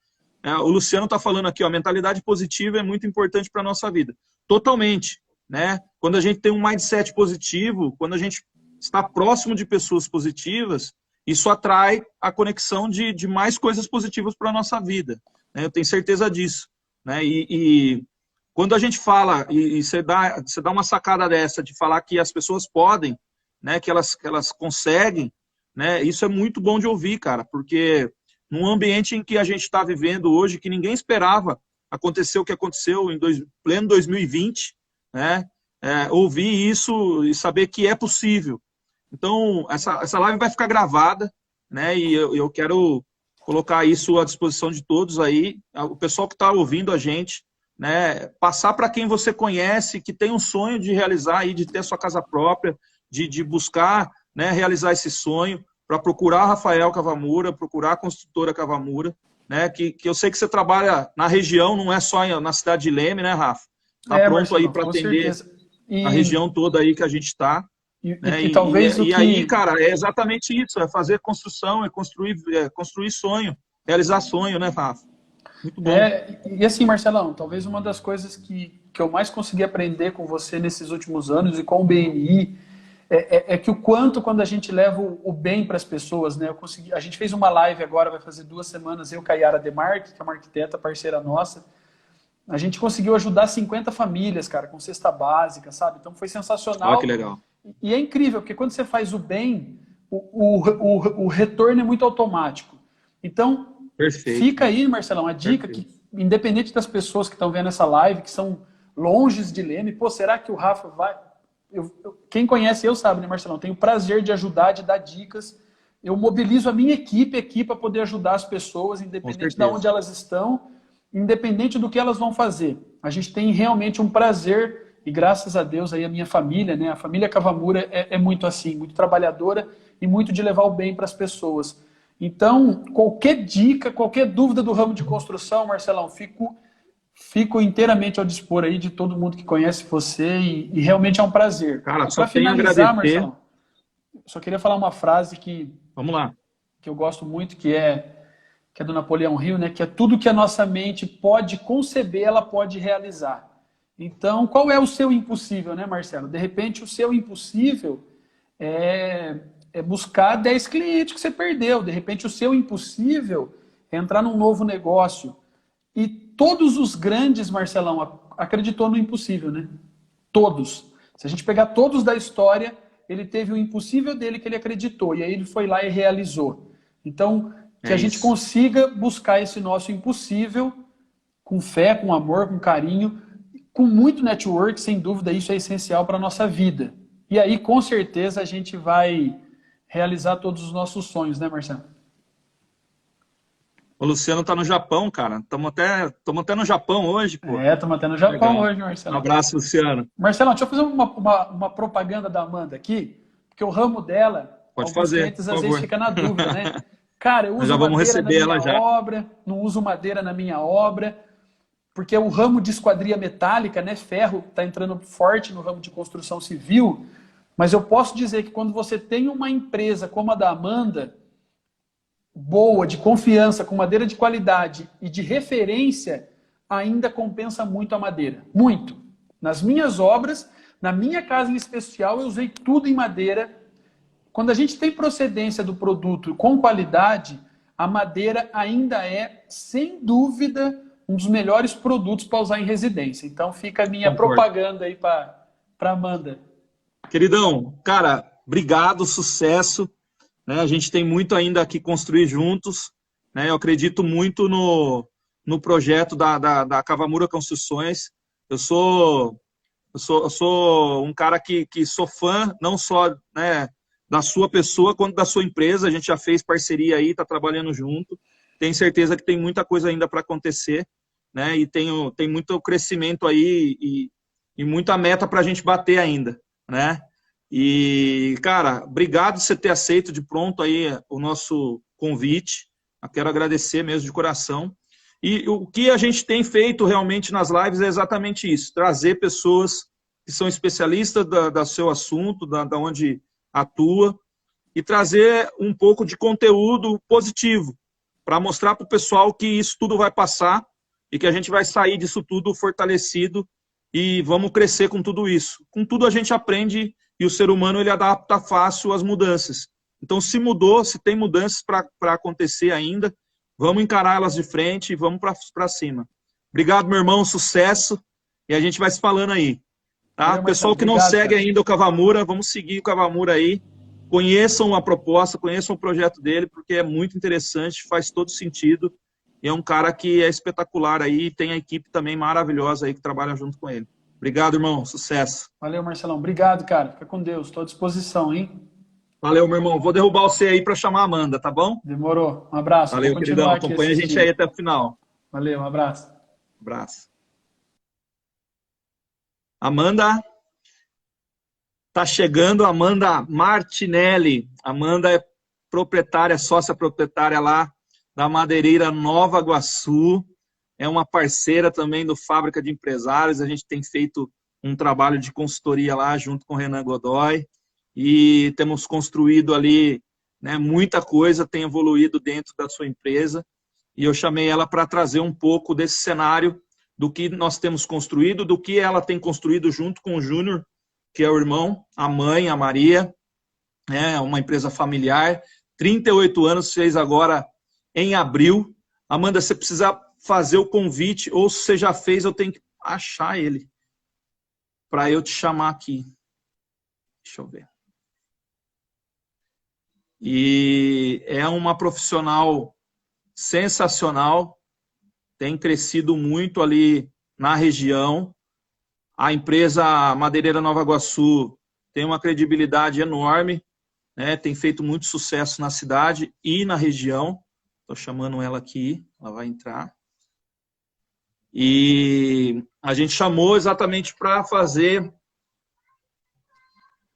O Luciano está falando aqui, ó, a mentalidade positiva é muito importante para a nossa vida. Totalmente. Né? Quando a gente tem um mindset positivo, quando a gente estar próximo de pessoas positivas, isso atrai a conexão de mais coisas positivas para a nossa vida, né? Eu tenho certeza disso, né? E quando a gente fala, e você dá uma sacada dessa, de falar que as pessoas podem, né, que elas conseguem, né, isso é muito bom de ouvir, cara, porque num ambiente em que a gente está vivendo hoje, que ninguém esperava acontecer o que aconteceu em pleno 2020, né, ouvir isso e saber que é possível. Então, essa live vai ficar gravada, né, e eu quero colocar isso à disposição de todos aí, o pessoal que está ouvindo a gente, né, passar para quem você conhece, que tem um sonho de realizar, aí, de ter sua casa própria, de buscar, né, realizar esse sonho, para procurar Rafael Cavamura, procurar a construtora Cavamura, né, que eu sei que você trabalha na região, não é só na cidade de Leme, né, Rafa? Está pronto Marcelo, aí para atender a região toda aí que a gente está. Né? Talvez o que... aí, cara, é exatamente isso, é fazer construção, é construir sonho, realizar sonho, né, Rafa? Muito bom. E assim, Marcelão, talvez uma das coisas que eu mais consegui aprender com você nesses últimos anos e com o BNI é que o quanto, quando a gente leva o bem para as pessoas, né? A gente fez uma live agora, vai fazer 2 semanas, eu e a Yara Demarque, que é uma arquiteta parceira nossa, a gente conseguiu ajudar 50 famílias, cara, com cesta básica, sabe? Então foi sensacional. Olha que legal. E é incrível, porque quando você faz o bem, o retorno é muito automático. Então, perfeito, fica aí, Marcelão, a dica que, independente das pessoas que estão vendo essa live, que são longes de Leme, pô, será que o Rafa vai... Quem conhece eu sabe, né, Marcelão? Tenho o prazer de ajudar, de dar dicas. Eu mobilizo a minha equipe aqui para poder ajudar as pessoas, independente de onde elas estão, independente do que elas vão fazer. A gente tem realmente um prazer, e graças a Deus aí a minha família, né, a família Cavamura é muito assim, muito trabalhadora e muito de levar o bem para as pessoas. Então, qualquer dica, qualquer dúvida do ramo de construção, Marcelão, fico inteiramente ao dispor aí de todo mundo que conhece você e realmente é um prazer. Cara, só tenho a agradecer. Marcelão, só queria falar uma frase vamos lá, que eu gosto muito, que é do Napoleão Hill, né? Que é tudo que a nossa mente pode conceber, ela pode realizar. Então, qual é o seu impossível, né, Marcelo? De repente, o seu impossível é buscar 10 clientes que você perdeu. De repente, o seu impossível é entrar num novo negócio. E todos os grandes, Marcelão, acreditou no impossível, né? Todos. Se a gente pegar todos da história, ele teve o impossível dele que ele acreditou. E aí ele foi lá e realizou. Então, que a gente consiga buscar esse nosso impossível com fé, com amor, com carinho, com muito network, sem dúvida, isso é essencial para a nossa vida. E aí, com certeza, a gente vai realizar todos os nossos sonhos, né, Marcelo? O Luciano tá no Japão, cara. Estamos até no Japão hoje, pô. Estamos até no Japão hoje, Marcelo. Um abraço, Luciano. Marcelo, deixa eu fazer uma propaganda da Amanda aqui, porque o ramo dela, pode fazer, clientes às vezes ficam na dúvida, né? Cara, eu uso já vamos receber na minha obra, não uso madeira na minha obra, porque o ramo de esquadria metálica, né, ferro, está entrando forte no ramo de construção civil, mas eu posso dizer que quando você tem uma empresa como a da Amanda, boa, de confiança, com madeira de qualidade e de referência, ainda compensa muito a madeira. Muito. Nas minhas obras, na minha casa em especial, eu usei tudo em madeira. Quando a gente tem procedência do produto com qualidade, a madeira ainda é, sem dúvida, um dos melhores produtos para usar em residência. Então fica a minha propaganda aí para Amanda. Queridão, cara, obrigado, sucesso. Né? A gente tem muito ainda que construir juntos. Né? Eu acredito muito no projeto da Cavamura Construções. Eu sou um cara que sou fã, não só, né, da sua pessoa, quanto da sua empresa. A gente já fez parceria aí, está trabalhando junto. Tenho certeza que tem muita coisa ainda para acontecer, né? E tem muito crescimento aí e muita meta para a gente bater ainda, né? E, cara, obrigado por você ter aceito de pronto aí o nosso convite. Eu quero agradecer mesmo de coração. E o que a gente tem feito realmente nas lives é exatamente isso, trazer pessoas que são especialistas do seu assunto, da onde atua, e trazer um pouco de conteúdo positivo, para mostrar para o pessoal que isso tudo vai passar e que a gente vai sair disso tudo fortalecido e vamos crescer com tudo isso. Com tudo a gente aprende e o ser humano ele adapta fácil às mudanças. Então, se mudou, se tem mudanças para acontecer ainda, vamos encarar elas de frente e vamos para cima. Obrigado, meu irmão, sucesso, e a gente vai se falando aí. Tá? Valeu, Marcelo. Pessoal que não Obrigado, segue cara. ainda o Cavamura, vamos seguir o Cavamura aí. Conheçam a proposta, conheçam o projeto dele, porque é muito interessante, faz todo sentido. E é um cara que é espetacular aí, e tem a equipe também maravilhosa aí que trabalha junto com ele. Obrigado, irmão. Sucesso. Valeu, Marcelão. Obrigado, cara. Fica com Deus. Estou à disposição, hein? Valeu, meu irmão. Vou derrubar você aí para chamar a Amanda, tá bom? Demorou. Um abraço. Vou Valeu, queridão. continuar aqui Acompanha a gente aí assistindo. até o final. Valeu, um abraço. Abraço. Amanda, tá chegando, Amanda Martinelli. Amanda é proprietária, sócia proprietária lá da Madeireira Nova Iguaçu. É uma parceira também do Fábrica de Empresários. A gente tem feito um trabalho de consultoria lá junto com o Renan Godoy e temos construído ali, né, muita coisa, tem evoluído dentro da sua empresa. E eu chamei ela para trazer um pouco desse cenário do que nós temos construído, do que ela tem construído junto com o Júnior, que é o irmão, a mãe, a Maria, é uma empresa familiar, 38 anos, fez agora em abril. Amanda, você precisa fazer o convite, ou se você já fez, eu tenho que achar ele, para eu te chamar aqui. Deixa eu ver. E é uma profissional sensacional, tem crescido muito ali na região. A empresa Madeireira Nova Iguaçu tem uma credibilidade enorme, né? Tem feito muito sucesso na cidade e na região. Estou chamando ela aqui, ela vai entrar. E a gente chamou exatamente para fazer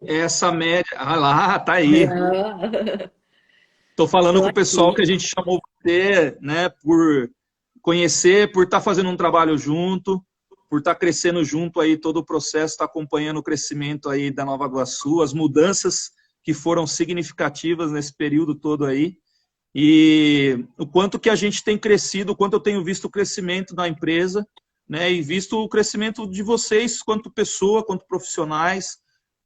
essa média. Ah lá, tá aí. Estou falando Tô com o pessoal que a aqui. gente chamou você, né, por conhecer, por estar fazendo um trabalho junto, por estar crescendo junto aí todo o processo, estar acompanhando o crescimento aí da Nova Iguaçu, as mudanças que foram significativas nesse período todo aí, e o quanto que a gente tem crescido, o quanto eu tenho visto o crescimento da empresa, né, e visto o crescimento de vocês, quanto pessoa, quanto profissionais,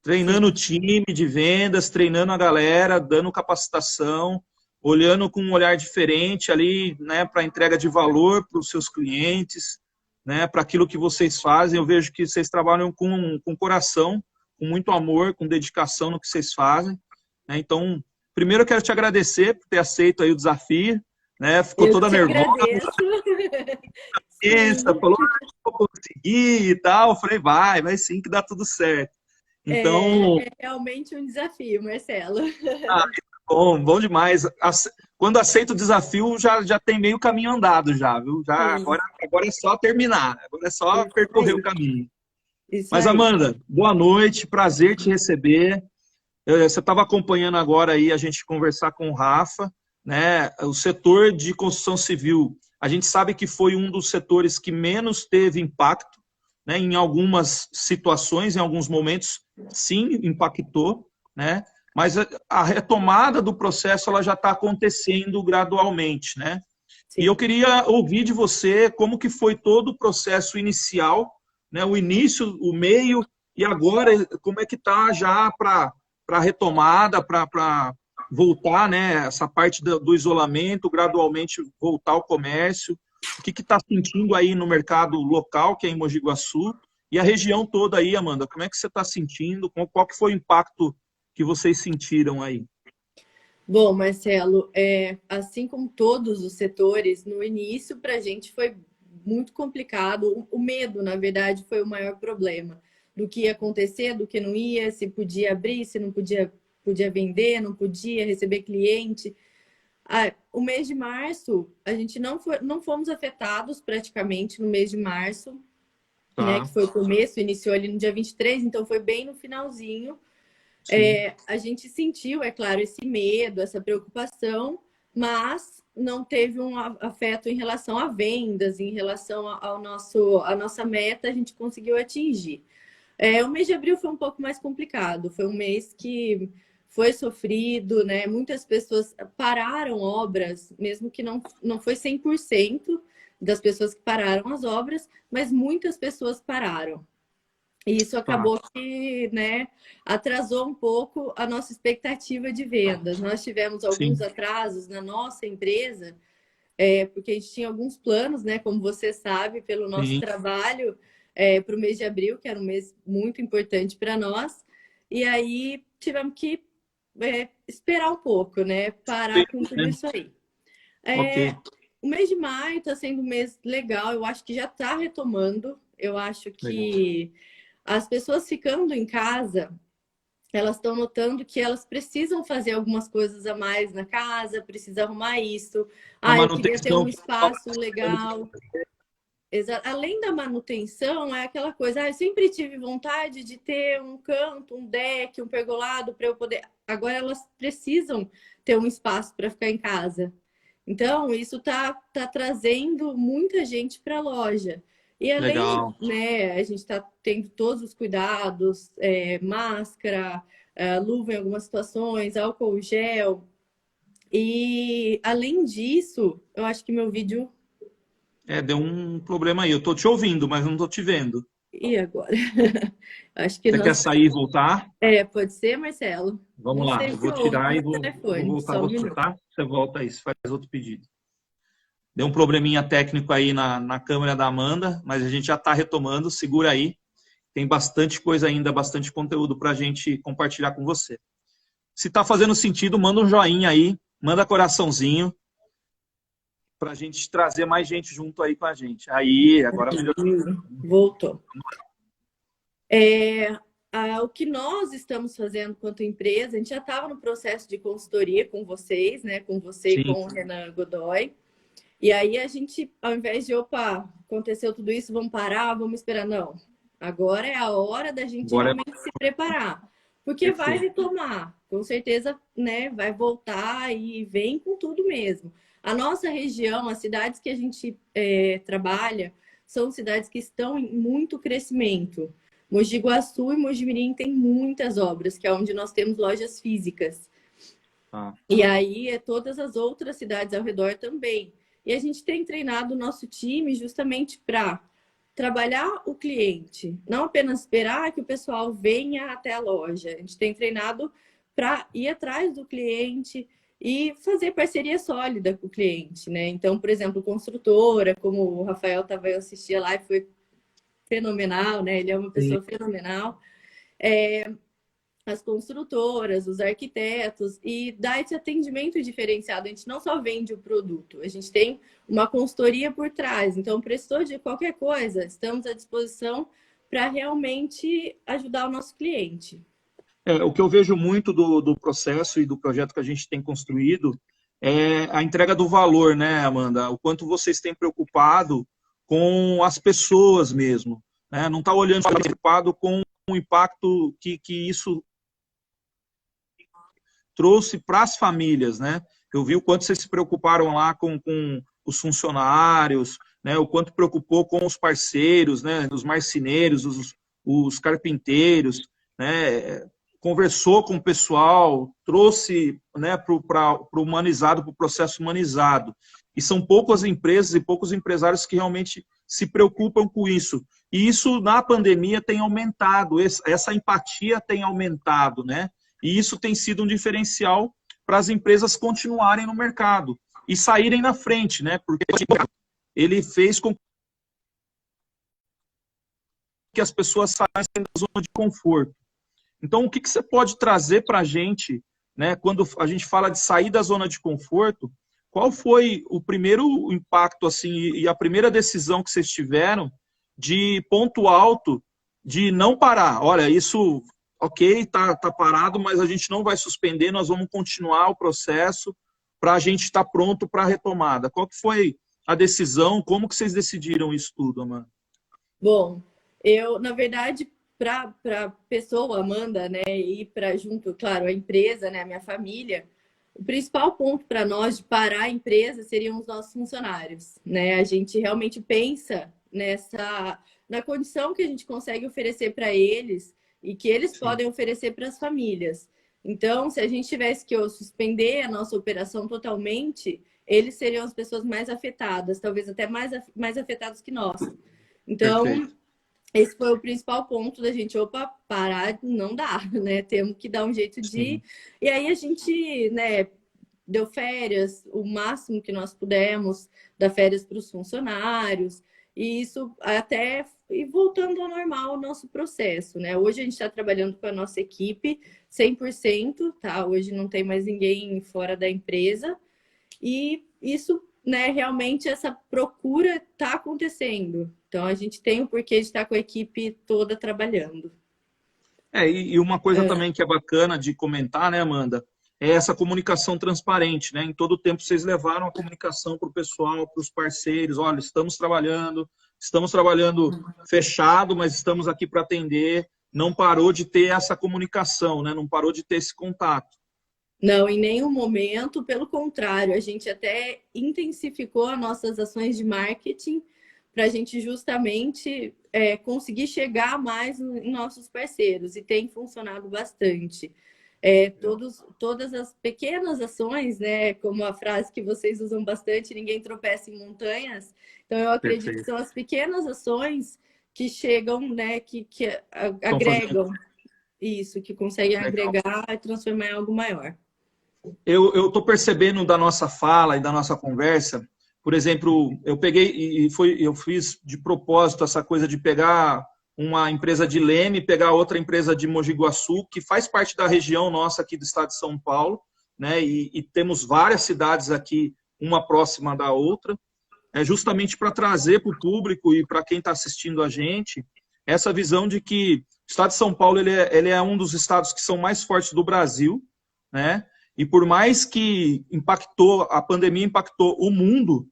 treinando o time de vendas, treinando a galera, dando capacitação, olhando com um olhar diferente ali, né, para a entrega de valor para os seus clientes, né, para aquilo que vocês fazem. Eu vejo que vocês trabalham com coração, com muito amor, com dedicação no que vocês fazem, né? Então, primeiro eu quero te agradecer por ter aceito aí o desafio, né? Ficou Eu toda te nervosa, agradeço. Sim, falou, vou conseguir e tal. Eu falei, vai sim que dá tudo certo. Então, é realmente um desafio, Marcelo. ah, bom demais. Quando aceita o desafio, já tem meio caminho andado já, viu? Já, Sim, agora é só terminar, agora é só isso percorrer o aí. caminho. Isso Mas, aí. Amanda, boa noite, prazer te receber. Você estava acompanhando agora aí a gente conversar com o Rafa, né? O setor de construção civil, a gente sabe que foi um dos setores que menos teve impacto, né? Em algumas situações, em alguns momentos, sim, impactou, né? Mas a retomada do processo ela já está acontecendo gradualmente, né? E eu Sim. queria ouvir de você como que foi todo o processo inicial, né? O início, o meio e agora como é que está já para a retomada, para voltar, né? Essa parte do isolamento, gradualmente voltar ao comércio. O que está sentindo aí no mercado local, que é em Mogi Guaçu, e a região toda aí, Amanda? Como é que você está sentindo? Qual que foi o impacto que vocês sentiram aí? Bom, Marcelo, assim como todos os setores, no início para a gente foi muito complicado. O medo, na verdade, foi o maior problema do que ia acontecer, do que não ia, se podia abrir, se não podia vender, não podia receber cliente. O mês de março, a gente não fomos afetados praticamente no mês de março, né, Tá, que foi o começo, iniciou ali no dia 23, então foi bem no finalzinho. sim. A gente sentiu, é claro, esse medo, essa preocupação, mas não teve um afeto em relação a vendas, em relação à nossa meta, a gente conseguiu atingir. O mês de abril foi um pouco mais complicado, foi um mês que foi sofrido, né? Muitas pessoas pararam obras, mesmo que não foi 100% das pessoas que pararam as obras, mas muitas pessoas pararam. E isso Tá. acabou que, né, atrasou um pouco a nossa expectativa de vendas. Nós tivemos alguns Sim, atrasos na nossa empresa, porque a gente tinha alguns planos, né, como você sabe, pelo nosso sim. trabalho, para o mês de abril, que era um mês muito importante para nós. E aí tivemos que esperar um pouco, né, parar com tudo Né? isso aí. Ok, O mês de maio está sendo um mês legal, eu acho que já está retomando. Eu acho legal. que as pessoas ficando em casa, elas estão notando que elas precisam fazer algumas coisas a mais na casa, precisa arrumar isso. A Ah, eu queria ter manutenção. um espaço legal. Além da manutenção, é aquela coisa, eu sempre tive vontade de ter um canto, um deck, um pergolado para eu poder. Agora elas precisam ter um espaço para ficar em casa. Então, isso tá trazendo muita gente para a loja. E além, Legal. né, a gente está tendo todos os cuidados, máscara, luva em algumas situações, álcool gel. E além disso, eu acho que meu vídeo. Deu um problema aí. Eu tô te ouvindo, mas não tô te vendo. E agora? Acho que Você quer nós. sair e voltar? Pode ser, Marcelo? Vamos Não lá. sei Eu se vou ouve tirar no e meu vou telefone. voltar Só um você, minuto. tá? Você volta aí, você faz outro pedido. Deu um probleminha técnico aí na câmera da Amanda, mas a gente já está retomando. Segura aí. Tem bastante coisa ainda, bastante conteúdo para a gente compartilhar com você. Se está fazendo sentido, manda um joinha aí, manda coraçãozinho, para a gente trazer mais gente junto aí com a gente. Aí, agora melhorou. Voltou. O que nós estamos fazendo quanto empresa, a gente já estava no processo de consultoria com vocês, né? Com você e Sim, com o Renan Godoy. E aí a gente, ao invés de, opa, aconteceu tudo isso, vamos parar, vamos esperar. Não. Agora é a hora da gente agora é realmente se preparar. Porque vai perfeito. retomar, com certeza, né? Vai voltar e vem com tudo mesmo. A nossa região, as cidades que a gente trabalha, são cidades que estão em muito crescimento. Mogi Guaçu e Mogi Mirim tem muitas obras, que é onde nós temos lojas físicas. Tá. E aí todas as outras cidades ao redor também. E a gente tem treinado o nosso time justamente para trabalhar o cliente, não apenas esperar que o pessoal venha até a loja. A gente tem treinado para ir atrás do cliente e fazer parceria sólida com o cliente, né? Então, por exemplo, construtora, como o Rafael estava assistir a live, foi fenomenal, né? Ele é uma Sim. pessoa fenomenal. As construtoras, os arquitetos, e dar esse atendimento diferenciado. A gente não só vende o produto, a gente tem uma consultoria por trás. Então, prestou de qualquer coisa, estamos à disposição para realmente ajudar o nosso cliente. O que eu vejo muito do processo e do projeto que a gente tem construído é a entrega do valor, né, Amanda? O quanto vocês têm preocupado com as pessoas mesmo, né? Não está olhando preocupado com o impacto que isso trouxe para as famílias, né? Eu vi o quanto vocês se preocuparam lá com os funcionários, né? O quanto preocupou com os parceiros, né? Os marceneiros, os carpinteiros, né? Conversou com o pessoal, trouxe, né, para o humanizado, para o processo humanizado. E são poucas empresas e poucos empresários que realmente se preocupam com isso. E isso, na pandemia, tem aumentado, essa empatia tem aumentado, né? E isso tem sido um diferencial para as empresas continuarem no mercado e saírem na frente, né? Porque ele fez com que as pessoas saíssem da zona de conforto. Então, o que você pode trazer para a gente, né, quando a gente fala de sair da zona de conforto? Qual foi o primeiro impacto assim e a primeira decisão que vocês tiveram de ponto alto de não parar? Olha, isso, ok, tá parado, mas a gente não vai suspender, nós vamos continuar o processo para a gente estar pronto para a retomada. Qual que foi a decisão? Como que vocês decidiram isso tudo, Amanda? Bom, eu, na verdade, para a pessoa, Amanda, né, e para junto, claro, a empresa, né, a minha família, o principal ponto para nós de parar a empresa seriam os nossos funcionários, né? A gente realmente pensa na condição que a gente consegue oferecer para eles e que eles Sim, podem oferecer para as famílias. Então, se a gente tivesse que suspender a nossa operação totalmente, eles seriam as pessoas mais afetadas, talvez até mais afetadas que nós. Então, perfeito. esse foi o principal ponto da gente, opa, parar não dá, né? Temos que dar um jeito de... Sim. E aí a gente, né, deu férias, o máximo que nós pudemos, dar férias para os funcionários, e isso até e voltando ao normal o nosso processo, né? Hoje a gente está trabalhando com a nossa equipe 100%, tá? Hoje não tem mais ninguém fora da empresa, e isso, né, realmente essa procura está acontecendo. Então a gente tem o porquê de estar com a equipe toda trabalhando. E uma coisa também que é bacana de comentar, né, Amanda, é essa comunicação transparente, né? Em todo o tempo vocês levaram a comunicação para o pessoal, para os parceiros, olha, estamos trabalhando fechado, mas estamos aqui para atender. Não parou de ter essa comunicação, né? Não parou de ter esse contato. Não, em nenhum momento, pelo contrário, a gente até intensificou as nossas ações de marketing para a gente justamente conseguir chegar mais em nossos parceiros, e tem funcionado bastante. Todas as pequenas ações, né, como a frase que vocês usam bastante, ninguém tropeça em montanhas. Então, eu acredito que Perfeito. são as pequenas ações que chegam, né, que Estão fazendo agregam isso, que conseguem legal. agregar e transformar em algo maior. Eu estou percebendo da nossa fala e da nossa conversa, por exemplo, eu peguei eu fiz de propósito essa coisa de pegar uma empresa de Leme, pegar outra empresa de Mogi Guaçu, que faz parte da região nossa aqui do estado de São Paulo, né? E temos várias cidades aqui, uma próxima da outra, justamente para trazer para o público e para quem está assistindo a gente essa visão de que o estado de São Paulo ele é um dos estados que são mais fortes do Brasil, né? E por mais que a pandemia impactou o mundo,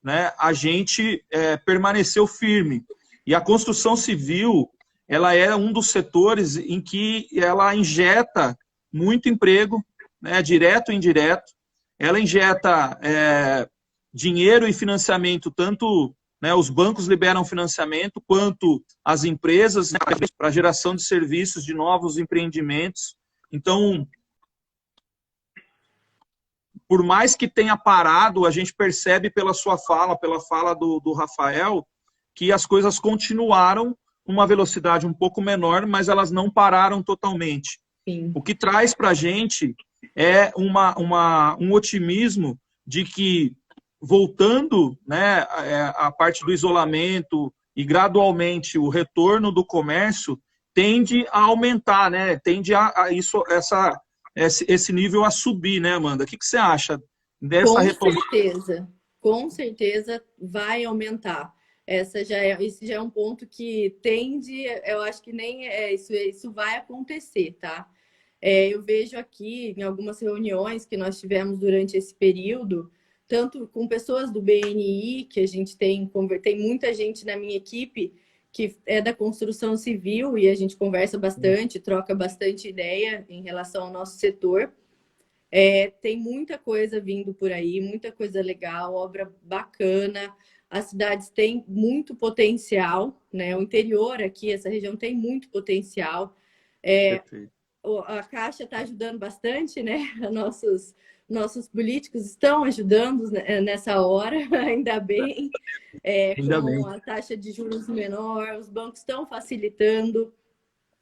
né, a gente permaneceu firme. E a construção civil, ela é um dos setores em que ela injeta muito emprego, né, direto e indireto. Ela injeta dinheiro e financiamento, tanto, né, os bancos liberam financiamento, quanto as empresas, né, para geração de serviços, de novos empreendimentos. Então, por mais que tenha parado, a gente percebe pela sua fala, pela fala do Rafael, que as coisas continuaram numa velocidade um pouco menor, mas elas não pararam totalmente. Sim. O que traz para a gente é um otimismo de que, voltando, né, a parte do isolamento e gradualmente o retorno do comércio tende a aumentar, né? Tende esse nível a subir, né, Amanda? O que você acha dessa retomada? Com certeza vai aumentar. Esse já é um ponto que tende, eu acho que nem isso vai acontecer, tá? Eu vejo aqui em algumas reuniões que nós tivemos durante esse período, tanto com pessoas do BNI, que a gente tem muita gente na minha equipe que é da construção civil, e a gente conversa bastante, troca bastante ideia em relação ao nosso setor. Tem muita coisa vindo por aí, muita coisa legal, obra bacana. As cidades têm muito potencial, né? O interior aqui, essa região tem muito potencial. Perfeito. A Caixa está ajudando bastante, né? Nossos políticos estão ajudando nessa hora, ainda bem, Ainda com bem. a taxa de juros menor, os bancos estão facilitando.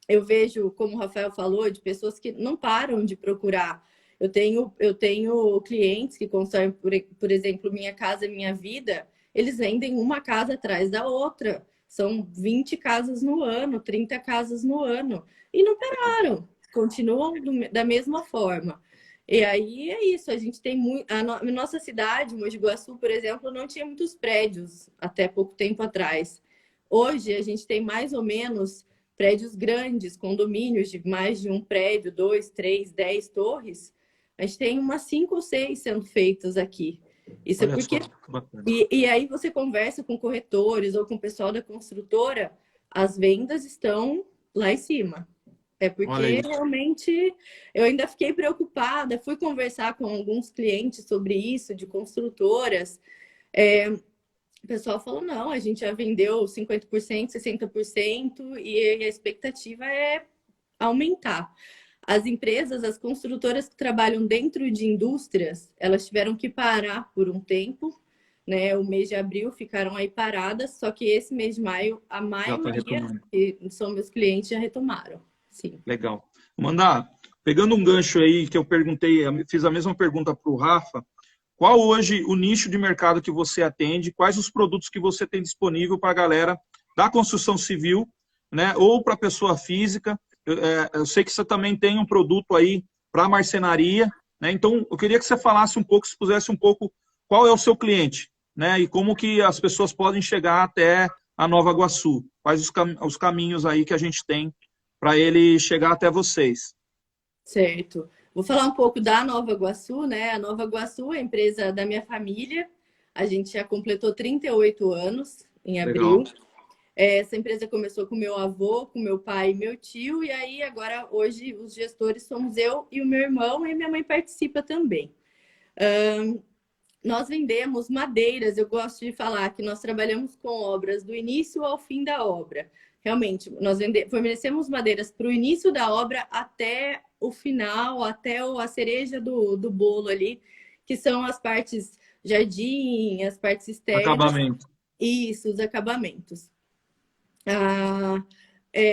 Eu vejo, como o Rafael falou, de pessoas que não param de procurar. Eu tenho clientes que consomem, por exemplo, Minha Casa Minha Vida, eles vendem uma casa atrás da outra. São 20 casas no ano, 30 casas no ano. E não pararam, continuam da mesma forma. E aí é isso, a gente tem muito. A nossa cidade, Mogi Guaçu, por exemplo, não tinha muitos prédios até pouco tempo atrás. Hoje a gente tem mais ou menos prédios grandes, condomínios de mais de um prédio, 2, 3, 10 torres. A gente tem umas 5 ou 6 sendo feitas aqui. Isso é Olha porque. só, que bacana. E aí você conversa com corretores ou com o pessoal da construtora, as vendas estão lá em cima. É Olha porque isso. realmente eu ainda fiquei preocupada, fui conversar com alguns clientes sobre isso, de construtoras. O pessoal falou, não, a gente já vendeu 50%, 60%, e a expectativa é aumentar. As empresas, as construtoras que trabalham dentro de indústrias, elas tiveram que parar por um tempo, né, o mês de abril ficaram aí paradas, só que esse mês de maio, a Já está maioria retomando. que são meus clientes já retomaram. Sim. Legal. Mandar, pegando um gancho aí que eu perguntei, fiz a mesma pergunta para o Rafa, qual hoje o nicho de mercado que você atende, quais os produtos que você tem disponível para a galera da construção civil, né, ou para a pessoa física? Eu sei que você também tem um produto aí para marcenaria, né, então eu queria que você falasse um pouco, expusesse um pouco qual é o seu cliente, né, e como que as pessoas podem chegar até a Nova Iguaçu, quais os caminhos aí que a gente tem para ele chegar até vocês. Certo. Vou falar um pouco da Nova Iguaçu, né? A Nova Iguaçu é a empresa da minha família. A gente já completou 38 anos em Legal. abril. Essa empresa começou com meu avô, com meu pai e meu tio, e aí agora, hoje, os gestores somos eu e o meu irmão, e minha mãe participa também. Nós vendemos madeiras, eu gosto de falar que nós trabalhamos com obras do início ao fim da obra. Realmente, nós fornecemos madeiras para o início da obra até o final, até a cereja do bolo ali, que são as partes jardim, as partes externas. Acabamento. Isso, os acabamentos.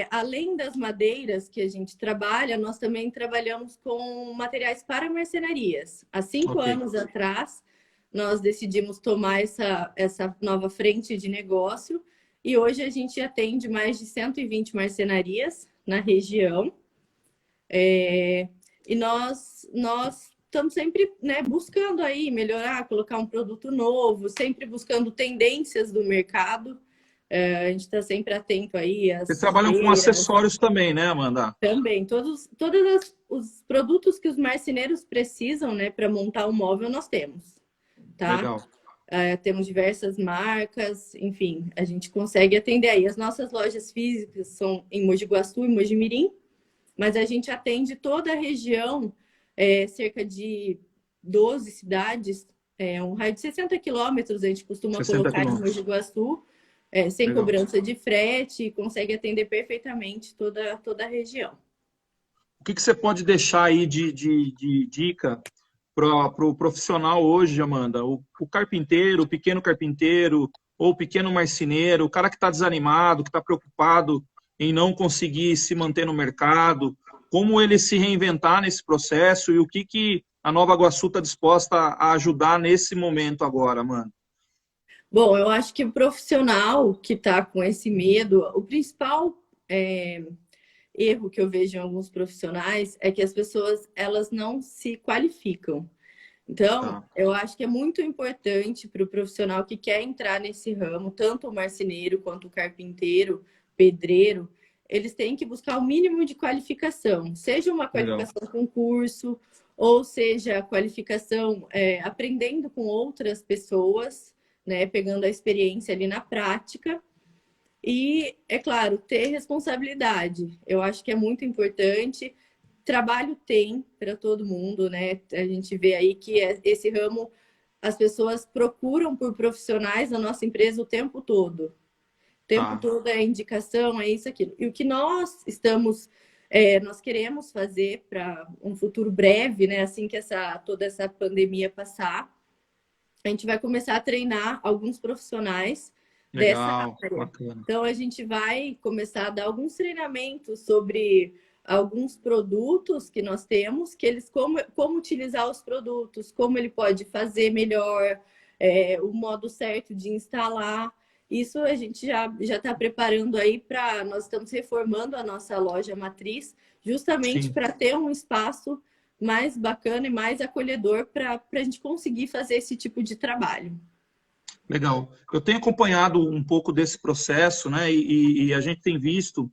Além das madeiras que a gente trabalha, nós também trabalhamos com materiais para marcenarias. Há 5 Ok. anos atrás, nós decidimos tomar essa nova frente de negócio e hoje a gente atende mais de 120 marcenarias na região. E nós estamos sempre, né, buscando aí melhorar, colocar um produto novo, sempre buscando tendências do mercado. A gente está sempre atento aí Vocês às trabalham com feiras. acessórios também, né, Amanda? Também, todos os produtos que os marceneiros precisam, né, para montar o móvel, nós temos, tá? Legal. Temos diversas marcas, enfim, a gente consegue atender aí. As nossas lojas físicas são em Mogi Guaçu e Mogi Mirim, mas a gente atende toda a região, cerca de 12 cidades, um raio de 60 quilômetros a gente costuma 60 colocar em quilômetros. Mogi Guaçu, sem Legal. cobrança de frete, e consegue atender perfeitamente toda a região. O que você pode deixar aí de dica para o profissional hoje, Amanda? O carpinteiro, o pequeno carpinteiro, ou o pequeno marceneiro, o cara que está desanimado, que está preocupado em não conseguir se manter no mercado, como ele se reinventar nesse processo e o que a Nova Iguaçu está disposta a ajudar nesse momento agora, Amanda? Bom, eu acho que o profissional que está com esse medo, o principal erro que eu vejo em alguns profissionais é que as pessoas elas não se qualificam. Então, eu acho que é muito importante para o profissional que quer entrar nesse ramo, tanto o marceneiro quanto o carpinteiro, pedreiro, eles têm que buscar o mínimo de qualificação, seja uma qualificação com curso, ou seja, qualificação aprendendo com outras pessoas, né, pegando a experiência ali na prática. E, é claro, ter responsabilidade. Eu acho que é muito importante. Trabalho tem para todo mundo, né? A gente vê aí que esse ramo, as pessoas procuram por profissionais na nossa empresa o tempo todo. O tempo todo é indicação, é isso, aquilo. E o que nós nós queremos fazer para um futuro breve, né? Assim que toda essa pandemia passar, a gente vai começar a treinar alguns profissionais dessa área. Bacana. Então, a gente vai começar a dar alguns treinamentos sobre alguns produtos que nós temos, como utilizar os produtos, como ele pode fazer melhor, o modo certo de instalar. Isso a gente já está preparando aí nós estamos reformando a nossa loja matriz, justamente para ter um espaço mais bacana e mais acolhedor para a gente conseguir fazer esse tipo de trabalho. Legal. Eu tenho acompanhado um pouco desse processo, né? E a gente tem visto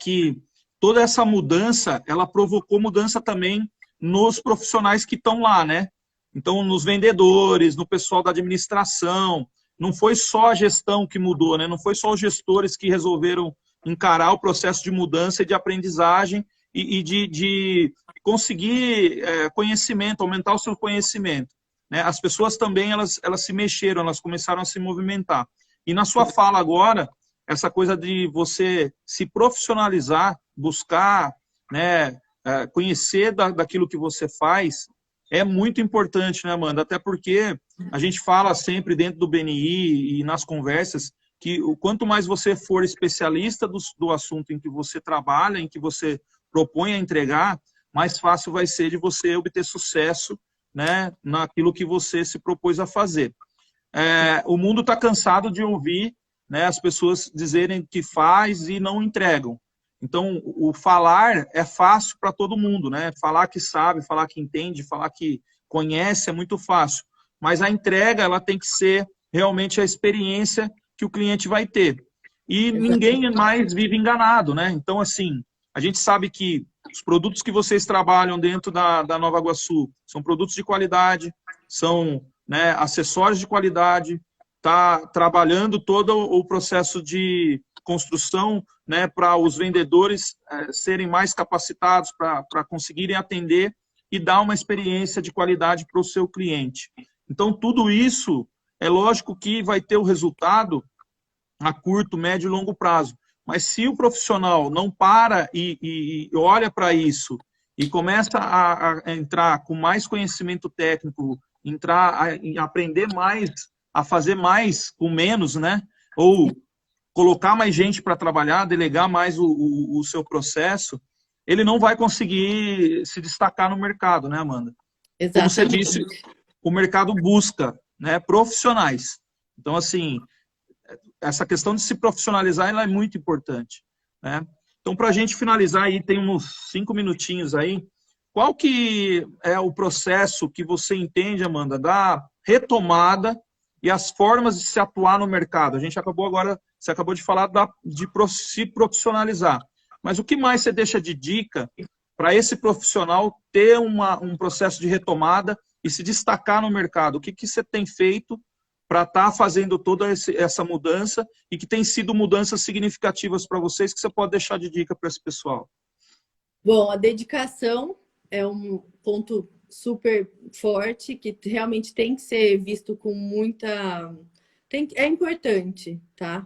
que toda essa mudança, ela provocou mudança também nos profissionais que estão lá, né? Então, nos vendedores, no pessoal da administração. Não foi só a gestão que mudou, né? Não foi só os gestores que resolveram encarar o processo de mudança e de aprendizagem e de conseguir conhecimento, aumentar o seu conhecimento. Né? As pessoas também, elas se mexeram, elas começaram a se movimentar. E na sua fala agora, essa coisa de você se profissionalizar, buscar, né, conhecer daquilo que você faz, é muito importante, né, Amanda? Até porque a gente fala sempre dentro do BNI e nas conversas que o quanto mais você for especialista do assunto em que você trabalha, em que você propõe a entregar, mais fácil vai ser de você obter sucesso, né, naquilo que você se propôs a fazer. O mundo está cansado de ouvir, né, as pessoas dizerem que faz e não entregam. Então, o falar é fácil para todo mundo, né? Falar que sabe, falar que entende, falar que conhece é muito fácil. Mas a entrega, ela tem que ser realmente a experiência que o cliente vai ter. E ninguém mais vive enganado, né? Então, assim, a gente sabe que os produtos que vocês trabalham dentro da Nova Iguaçu são produtos de qualidade, são, né, acessórios de qualidade, está trabalhando todo o processo de construção, né, para os vendedores serem mais capacitados para conseguirem atender e dar uma experiência de qualidade para o seu cliente. Então, tudo isso, é lógico que vai ter o resultado a curto, médio e longo prazo. Mas se o profissional não para e olha para isso e começa a entrar com mais conhecimento técnico, entrar a aprender mais, a fazer mais com menos, né? Ou colocar mais gente para trabalhar, delegar mais o seu processo, ele não vai conseguir se destacar no mercado, né, Amanda? Exatamente. Como você disse, o mercado busca, né, profissionais. Então, assim, essa questão de se profissionalizar ela é muito importante, né? Então, para a gente finalizar aí, tem uns 5 minutinhos aí, qual que é o processo que você entende, Amanda, da retomada e as formas de se atuar no mercado? A gente acabou agora, você acabou de falar de se profissionalizar, mas o que mais você deixa de dica para esse profissional ter um processo de retomada e se destacar no mercado? O que você tem feito para estar fazendo toda essa mudança e que tem sido mudanças significativas para vocês que você pode deixar de dica para esse pessoal? Bom, a dedicação é um ponto super forte que realmente tem que ser visto com muita... É importante, tá?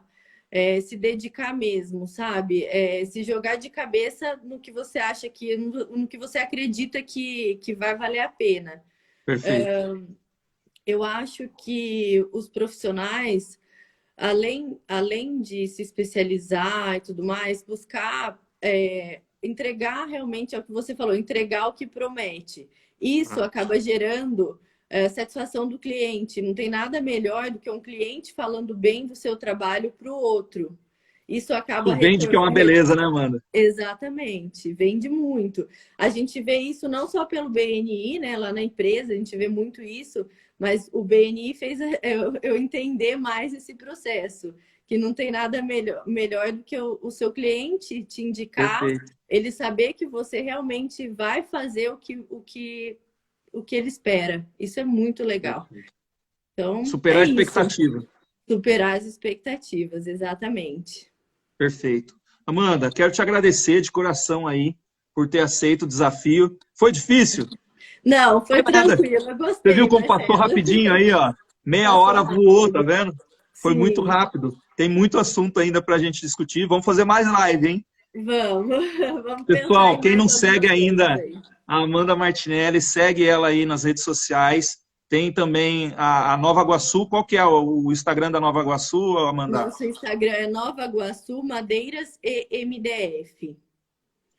Se dedicar mesmo, sabe? Se jogar de cabeça no que você acha no que você acredita que vai valer a pena. Perfeito. Eu acho que os profissionais, além de se especializar e tudo mais, buscar entregar realmente, é o que você falou, entregar o que promete. Isso acaba gerando satisfação do cliente. Não tem nada melhor do que um cliente falando bem do seu trabalho para o outro. Isso acaba... Vende que é uma beleza, né, Amanda? Exatamente, vende muito. A gente vê isso não só pelo BNI, né? Lá na empresa, a gente vê muito isso, mas o BNI fez eu entender mais esse processo, que não tem nada melhor do que o seu cliente te indicar, Perfeito. ele saber que você realmente vai fazer o que ele espera. Isso é muito legal. Então, superar a expectativa. Isso. Superar as expectativas, exatamente. Perfeito. Amanda, quero te agradecer de coração aí por ter aceito o desafio. Foi difícil? Não, foi tranquilo, eu gostei. Você viu como passou rapidinho aí, ó? Meia hora voou, tá vendo? Foi muito rápido. Tem muito assunto ainda pra gente discutir. Vamos fazer mais live, hein? Vamos. Pessoal, quem não segue ainda a Amanda Martinelli, segue ela aí nas redes sociais. Tem também a Nova Iguaçu. Qual que é o Instagram da Nova Iguaçu, Amanda? Nosso Instagram é Nova Iguaçu Madeiras e MDF.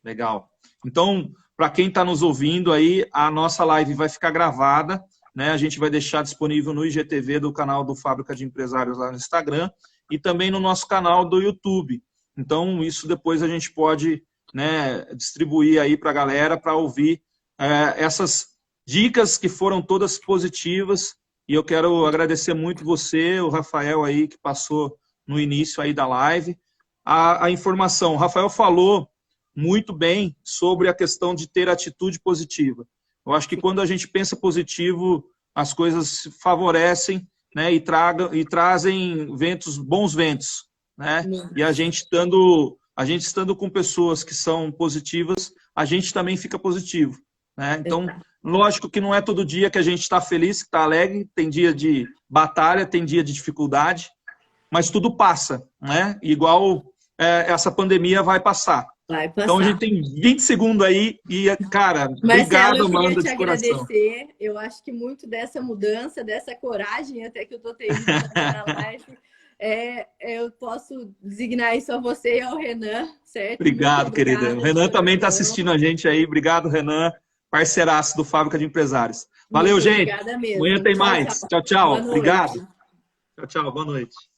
Legal. Então, para quem está nos ouvindo aí, a nossa live vai ficar gravada, né? A gente vai deixar disponível no IGTV do canal do Fábrica de Empresários lá no Instagram e também no nosso canal do YouTube. Então, isso depois a gente pode, né, distribuir aí para a galera para ouvir essas dicas que foram todas positivas. E eu quero agradecer muito você, o Rafael aí, que passou no início aí da live. A informação, o Rafael falou muito bem sobre a questão de ter atitude positiva. Eu acho que quando a gente pensa positivo, as coisas se favorecem, né, e trazem bons ventos, né? E a gente estando com pessoas que são positivas, a gente também fica positivo, né? Então, lógico que não é todo dia que a gente está feliz, que está alegre, tem dia de batalha, tem dia de dificuldade, mas tudo passa, né? Igual essa pandemia vai passar. Vai Então a gente passar. tem 20 segundos aí e, cara, Marcelo, obrigado, eu queria Amanda, te de coração. agradecer. Eu acho que muito dessa mudança, dessa coragem até que eu tô tendo de fazer na live, eu posso designar isso a você e ao Renan, certo? Obrigado, Muito querida. obrigada O de Renan também está coração. assistindo a gente aí. Obrigado, Renan, parceiraço do Fábrica de Empresários. Valeu, Muito gente. obrigada Amanhã mesmo. tem Tchau, mais. tchau. Tchau, tchau. Boa Obrigado. noite. Tchau, tchau. Boa noite.